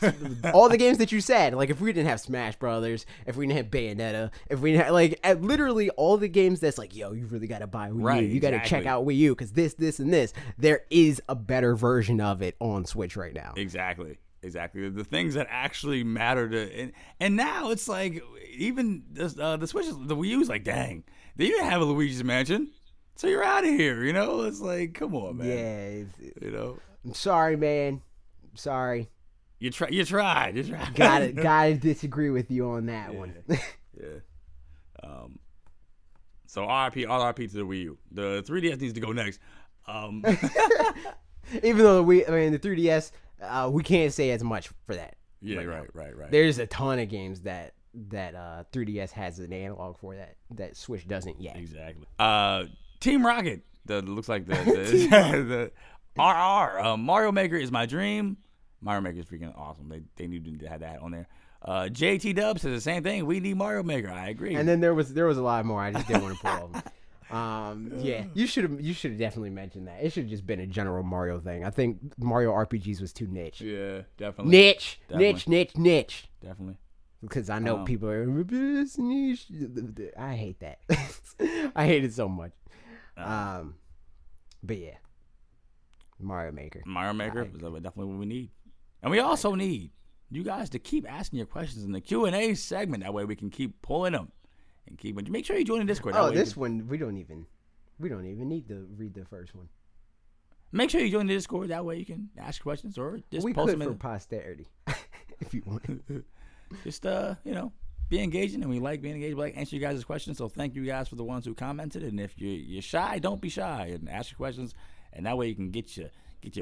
all the games that you said. Like if we didn't have Smash Brothers, if we didn't have Bayonetta, if we didn't have, literally all the games that's like, yo, you really got to buy Wii U. You got to check out Wii U because this, and this. There is a better version of it on Switch right now. Exactly. The things that actually matter to, and now it's like even the Switch, the Wii U is like, dang. They didn't have a Luigi's Mansion, so you're out of here. It's like, come on, man. Yeah, I'm sorry, man. You tried. Gotta disagree with you on that one. Yeah. So RIP to the Wii U. The 3DS needs to go next. Even though the 3DS, we can't say as much for that. Yeah, right. There's a ton of games that 3DS has an analog for that Switch doesn't yet. Exactly. Team Rocket. Looks like the RR. Mario Maker is my dream. Mario Maker is freaking awesome. They need to have that on there. JT Dub says the same thing. We need Mario Maker. I agree. And then there was a lot more. I just didn't want to pull all of them. Yeah, you should have definitely mentioned that. It should have just been a general Mario thing. I think Mario RPGs was too niche. Yeah, definitely. Niche. Definitely. Because I know people are niche. I hate that. I hate it so much. But yeah, Mario Maker. Is definitely what we need, and we also need you guys to keep asking your questions in the Q&A segment. That way we can keep pulling them and make sure you join the Discord. One we don't even need to read the first one. Make sure you join the Discord. That way you can ask questions or just post them for posterity if you want. Just be engaging, and we like being engaged. We like answering you guys' questions. So thank you guys for the ones who commented. And if you're shy, don't be shy and ask your questions. And that way you can get your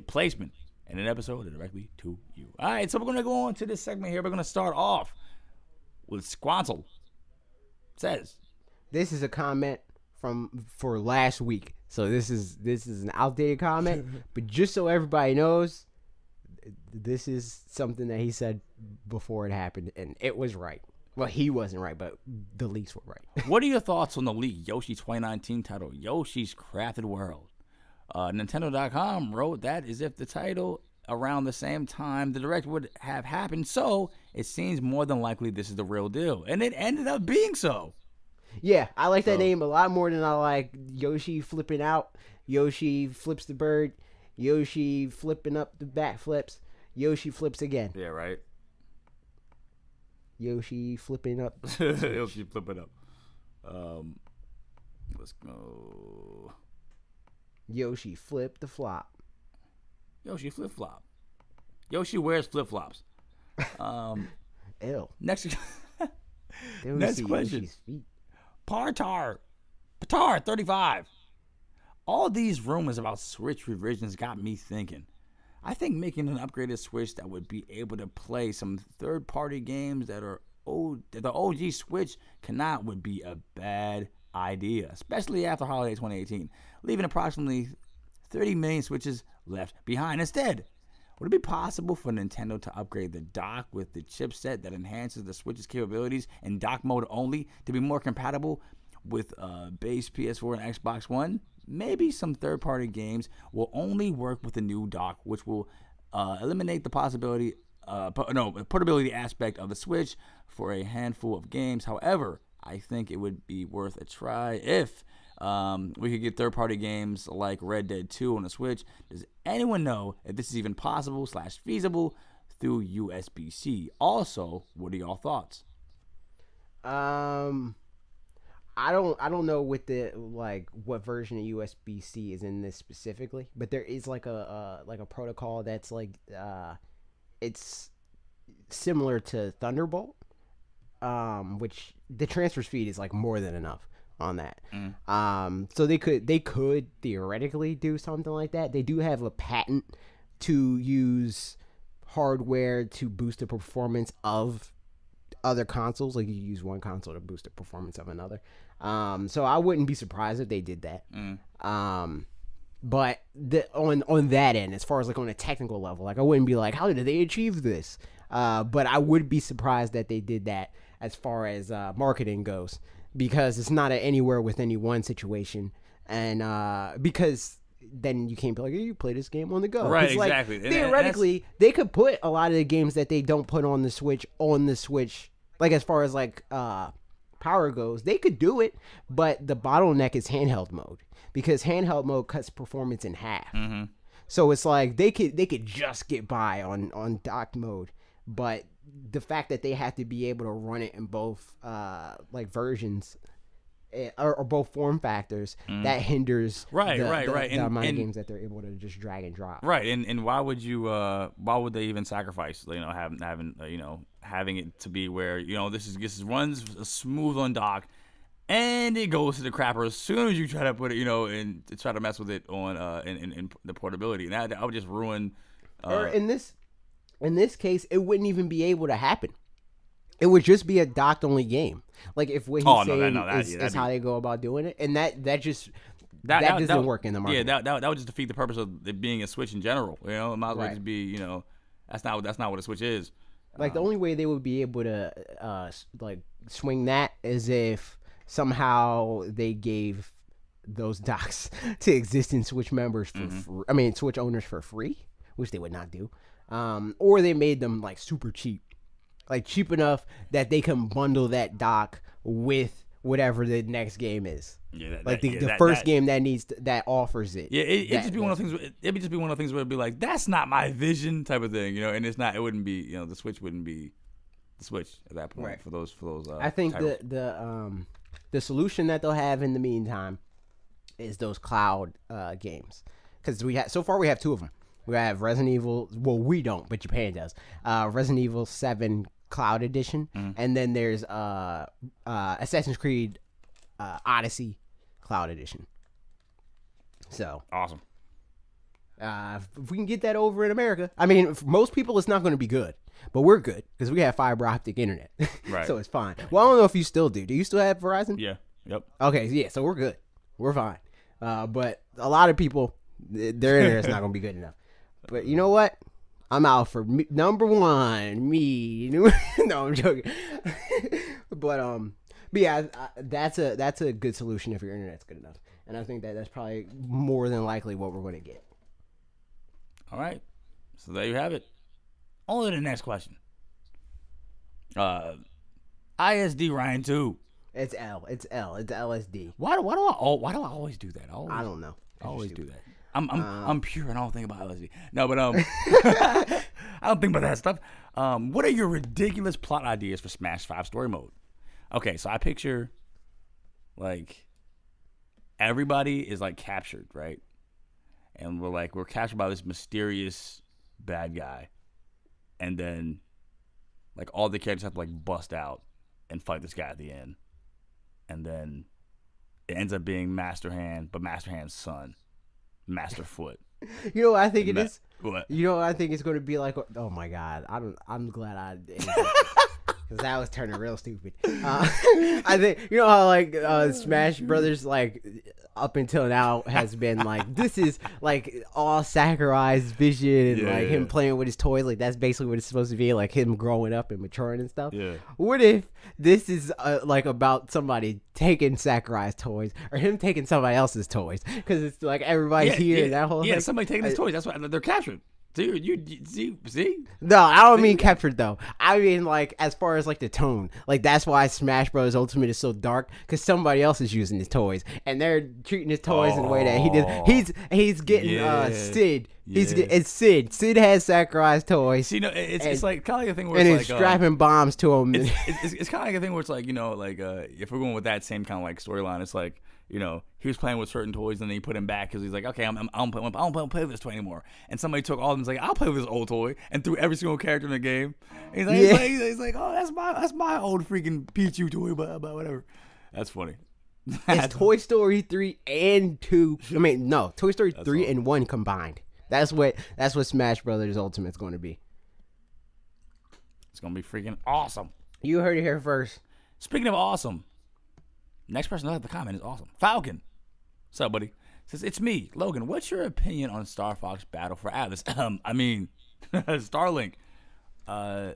placement in an episode directly to you. All right, so we're gonna go on to this segment here. We're gonna start off with Squantle. Says this is a comment for last week. So this is an outdated comment, but just so everybody knows, this is something that he said before it happened, and it was right. Well, he wasn't right, but the leaks were right. What are your thoughts on the leak Yoshi 2019 title, Yoshi's Crafted World? Nintendo.com wrote that as if the title around the same time the direct would have happened, so it seems more than likely this is the real deal, and it ended up being so. Yeah, I like that name a lot more than I like Yoshi flipping out, Yoshi flips the bird, Yoshi flipping up the backflips, Yoshi flips again. Yeah, right. Yoshi flipping up. Yoshi flipping up. Let's go. Yoshi flip the flop. Yoshi flip flop. Yoshi wears flip flops. Ew. Next question. Yoshi's feet. Patar 35. All these rumors about Switch revisions got me thinking. I think making an upgraded Switch that would be able to play some third-party games that the OG Switch cannot would be a bad idea, especially after holiday 2018, leaving approximately 30 million Switches left behind. Instead, would it be possible for Nintendo to upgrade the dock with the chipset that enhances the Switch's capabilities in dock mode only to be more compatible with base PS4 and Xbox One? Maybe some third-party games will only work with the new dock, which will eliminate the portability aspect of the Switch for a handful of games. However, I think it would be worth a try if we could get third-party games like Red Dead 2 on the Switch. Does anyone know if this is even possible / feasible through USB-C? Also, what are y'all thoughts? I don't know with the what version of USB-C is in this specifically, but there is like a protocol that's it's similar to Thunderbolt, which the transfer speed is more than enough on that. So they could theoretically do something like that. They do have a patent to use hardware to boost the performance of other consoles. Like you use one console to boost the performance of another. So I wouldn't be surprised if they did that. But on that end, as far as on a technical level, I wouldn't be like, how did they achieve this? But I would be surprised that they did that as far as marketing goes, because it's not anywhere with any one situation, and because then you can't be like, hey, you play this game on the go. Right, exactly. Theoretically, they could put a lot of the games that they don't put on the Switch, as far as power goes. They could do it, but the bottleneck is handheld mode, because handheld mode cuts performance in half. Mm-hmm. So it's they could just get by on dock mode, but the fact that they have to be able to run it in both versions or both form factors that hinders the amount of games that they're able to just drag and drop. Right, and why would you? Why would they even sacrifice? Having it to be where this runs smooth on dock, and it goes to the crapper as soon as you try to put it, and to try to mess with it on in the portability, and that would just ruin. Or in this case, it wouldn't even be able to happen. It would just be a docked only game. Like if what he's saying is how they go about doing it, and that doesn't work in the market. Yeah, that would just defeat the purpose of it being a Switch in general. It might as well just be that's not what a Switch is. Like the only way they would be able to swing that is if somehow they gave those docks to existing Switch members for Switch owners for free, which they would not do, or they made them like super cheap. Like cheap enough that they can bundle that dock with whatever the next game is. Yeah, the first game that offers it. Yeah, it'd just be one of those things. It'd just be one of the things where it'd be like, that's not my vision type of thing, And it's not. It wouldn't be. The Switch wouldn't be the Switch at that point for those. I think titles. the solution that they'll have in the meantime is those cloud games, because so far we have two of them. We have Resident Evil. Well, we don't, but Japan does. Resident Evil 7 Cloud Edition, and then there's Assassin's Creed Odyssey Cloud Edition. So awesome. If we can get that over in America, for most people it's not going to be good, but we're good because we have fiber optic internet, right? So it's fine. Well, I don't know if you still do. Do you still have Verizon? Yeah. Yep. Okay. Yeah. So we're good. We're fine. But a lot of people, their internet's not going to be good enough. But you know what? I'm out for number one. Me. No, I'm joking. But yeah, that's a good solution if your internet's good enough, and I think that's probably more than likely what we're going to get. All right, so there you have it. On to the next question. ISD Ryan 2. It's L. It's LSD. Why do I always do that? I don't know. I always do that. I'm pure and I don't think about LSD. No, but I don't think about that stuff. What are your ridiculous plot ideas for Smash 5 story mode? Okay, so I picture like everybody is like captured, right? And we're captured by this mysterious bad guy. And then like all the characters have to like bust out and fight this guy at the end. And then it ends up being Master Hand, but Master Hand's son. Master Foot. You know what I think it is? What? You know what I think it's going to be like? Oh my God! I'm glad I did, because that was turning real stupid. I think how Smash Brothers up until now has been this is all Sakurai's vision and him playing with his toys. That's basically what it's supposed to be, him growing up and maturing and stuff. Yeah. What if this is about somebody taking Sakurai's toys or him taking somebody else's toys? Because it's everybody's here and that whole thing. Yeah, somebody taking his toys. That's why they're captured. Dude, you see? No, I don't mean captured though. I mean as far as the tone. That's why Smash Bros. Ultimate is so dark, because somebody else is using his toys and they're treating his toys in the way that he did. He's getting Sid. It's Sid. Sid has Sakurai's toys. See, it's kind of like a thing where and it's strapping bombs to him. It's kind of like a thing where it's if we're going with that same kind of storyline, it's he was playing with certain toys and then he put him back because he's like, okay, I don't play with this toy anymore. And somebody took all of them and was like, I'll play with this old toy, and threw every single character in the game. And he's like, oh, that's my old freaking Pichu toy, but whatever. That's funny. It's Toy Story 3 and 2. Toy Story 3 and 1 combined. That's what Smash Brothers Ultimate's going to be. It's going to be freaking awesome. You heard it here first. Speaking of awesome, next person to have the comment is awesome. Falcon. What's up, buddy? Says, it's me, Logan. What's your opinion on Star Fox Battle for Atlas? Starlink. I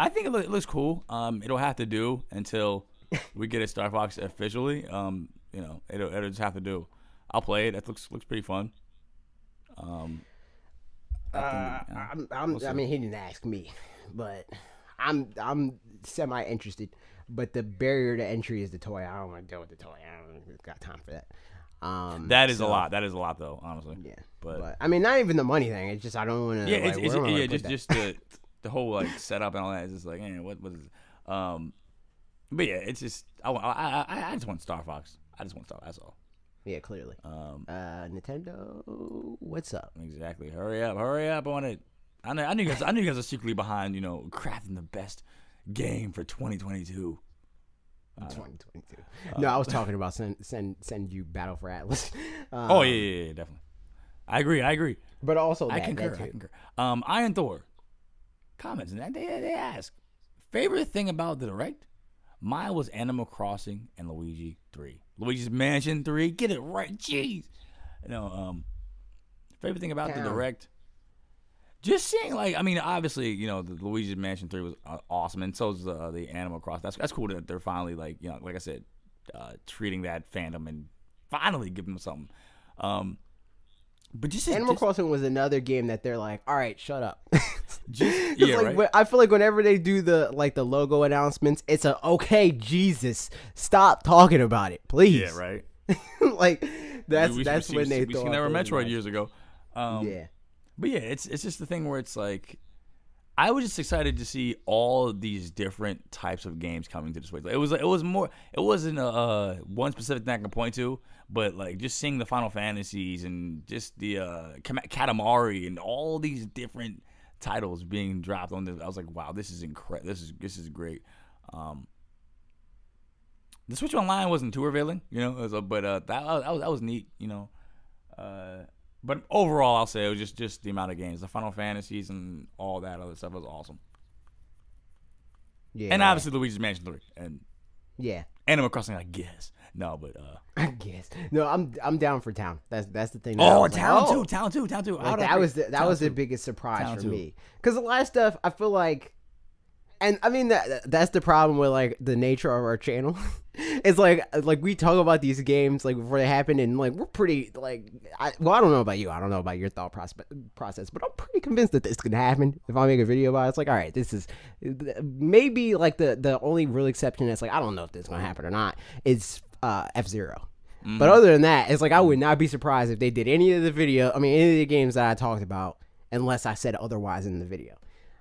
think it looks cool. It'll have to do until we get a Star Fox officially. It'll just have to do. I'll play it. That looks pretty fun. He didn't ask me, but I'm semi interested. But the barrier to entry is the toy. I don't want to deal with the toy. I don't got time for that. That is a lot. That is a lot, though. Honestly. Yeah. But not even the money thing. It's just I don't want to. Yeah. Just the whole setup and all that is just what is it? But yeah, it's just I just want Star Fox. I just want Star. That's all. Yeah, clearly. Nintendo, what's up? Exactly. Hurry up on it. I knew you guys are secretly behind, crafting the best game for 2022. 2022. No, I was talking about send you Battle for Atlas. Yeah, definitely. I agree. But also I concur. Iron Thor comments and they ask favorite thing about the Direct. Mine was Animal Crossing and Luigi 3. Luigi's Mansion 3. Get it right. Jeez. Favorite thing about the Direct. Just seeing, obviously, the Luigi's Mansion 3 was awesome, and so is the Animal Crossing. That's cool that they're finally, like I said, treating that fandom and finally giving them something. But Animal Crossing was another game that they're like, all right, shut up. Right? I feel like whenever they do the logo announcements, it's okay, Jesus, stop talking about it, please. Yeah, right. That's when they we seen that Metroid years ago. Yeah. But yeah, it's just the thing where it's like, I was just excited to see all of these different types of games coming to the Switch. It wasn't one specific thing I can point to, but like just seeing the Final Fantasies and just the Katamari and all these different titles being dropped on this, I was like, wow, this is incredible. This is great. The Switch Online wasn't too revealing, but that was neat, But overall, I'll say it was just the amount of games, the Final Fantasies and all that other stuff was awesome. Yeah, and obviously Luigi's Mansion 3 and yeah, Animal Crossing, I guess. No, but I guess no. I'm down for Town. That's the thing. Town too. Like, that was the biggest surprise for me, because a lot of stuff I feel like. And I mean that's the problem with like the nature of our channel. It's like we talk about these games like before they happen, and like we're pretty like I don't know about you, I don't know about your thought process, but I'm pretty convinced that this can happen. If I make a video about it, it's like, all right, this is maybe like the only real exception that's like I don't know if this is gonna happen or not is F-Zero. But other than that, it's like I would not be surprised if they did any of any of the games that I talked about, unless I said otherwise in the video.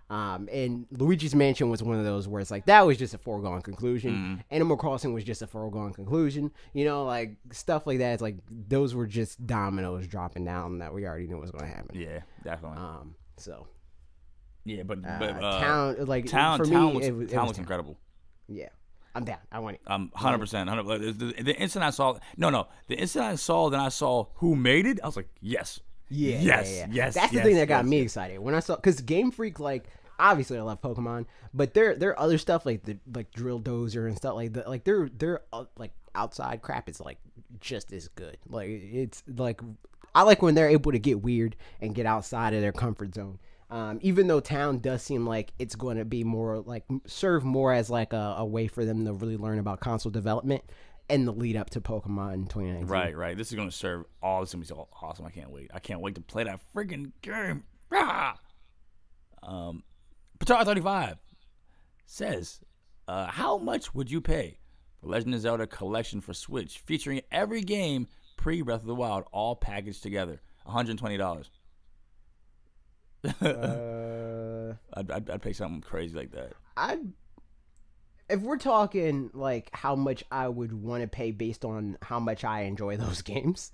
And Luigi's Mansion was one of those where it's like that was just a foregone conclusion. Animal Crossing was just a foregone conclusion. Like stuff like that. It's like those were just dominoes dropping down that we already knew was going to happen. Yeah, definitely. So. Yeah, but Town for me was incredible. Yeah, I'm down. I want it. 100%. The instant I saw then I saw who made it. I was like, yes. Yes. That's the thing that got me excited when I saw, because Game Freak, like, obviously I love Pokemon, but their other stuff like the Drill Dozer and stuff like that, like their like outside crap is like just as good. Like it's like I like when they're able to get weird and get outside of their comfort zone. Even though Town does seem like it's going to be more like serve more as like a way for them to really learn about console development and the lead up to Pokemon 2019. Right. This is going to serve all. This is going to be so awesome. I can't wait to play that freaking game. Patar 35 says, how much would you pay for Legend of Zelda Collection for Switch, featuring every game pre-Breath of the Wild, all packaged together? $120. I'd pay something crazy like that. If we're talking like how much I would want to pay based on how much I enjoy those games,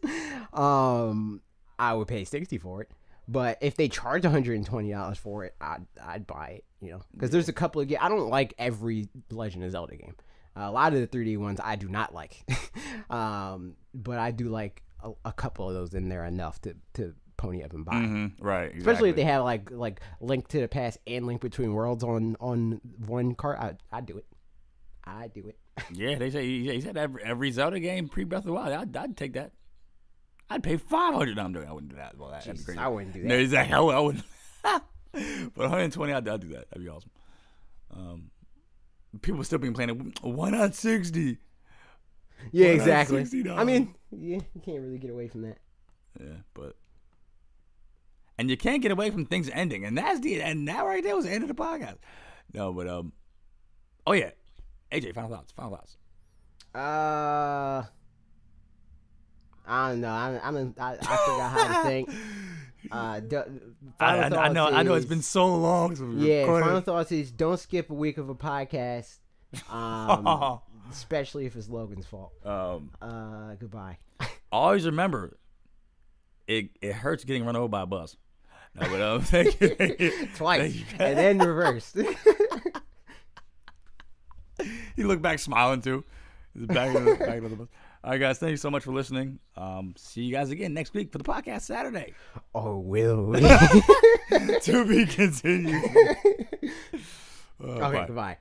I would pay $60 for it. But if they charge $120 for it, I'd buy it. Because there's a couple of games I don't like every Legend of Zelda game. A lot of the 3D ones I do not like, but I do like a couple of those in there enough to pony up and buy. Right, exactly. Especially if they have like Link to the Past and Link Between Worlds on one cart. I'd do it. Yeah, he said every Zelda game pre-Breath of the Wild. I'd take that. I'd pay $500. No, I'm doing. I wouldn't do that. Well, that'd be crazy. I wouldn't do that. No, exactly. I wouldn't. But $120, I'd do that. That'd be awesome. People still been playing it. Why not $60? Yeah, exactly. $60? I mean, yeah, you can't really get away from that. Yeah, and you can't get away from things ending, and that right there was the end of the podcast. No, but oh yeah. AJ, final thoughts. I don't know. I forgot how to think. I know it's been so long. Final thoughts is don't skip a week of a podcast. Especially if it's Logan's fault. Goodbye. Always remember, it hurts getting run over by a bus. No, but thank you. Twice. And then reversed. He looked back smiling too. He's back of the bus. All right, guys. Thank you so much for listening. See you guys again next week for the podcast Saturday. Oh, will we? To be continued. Okay, goodbye.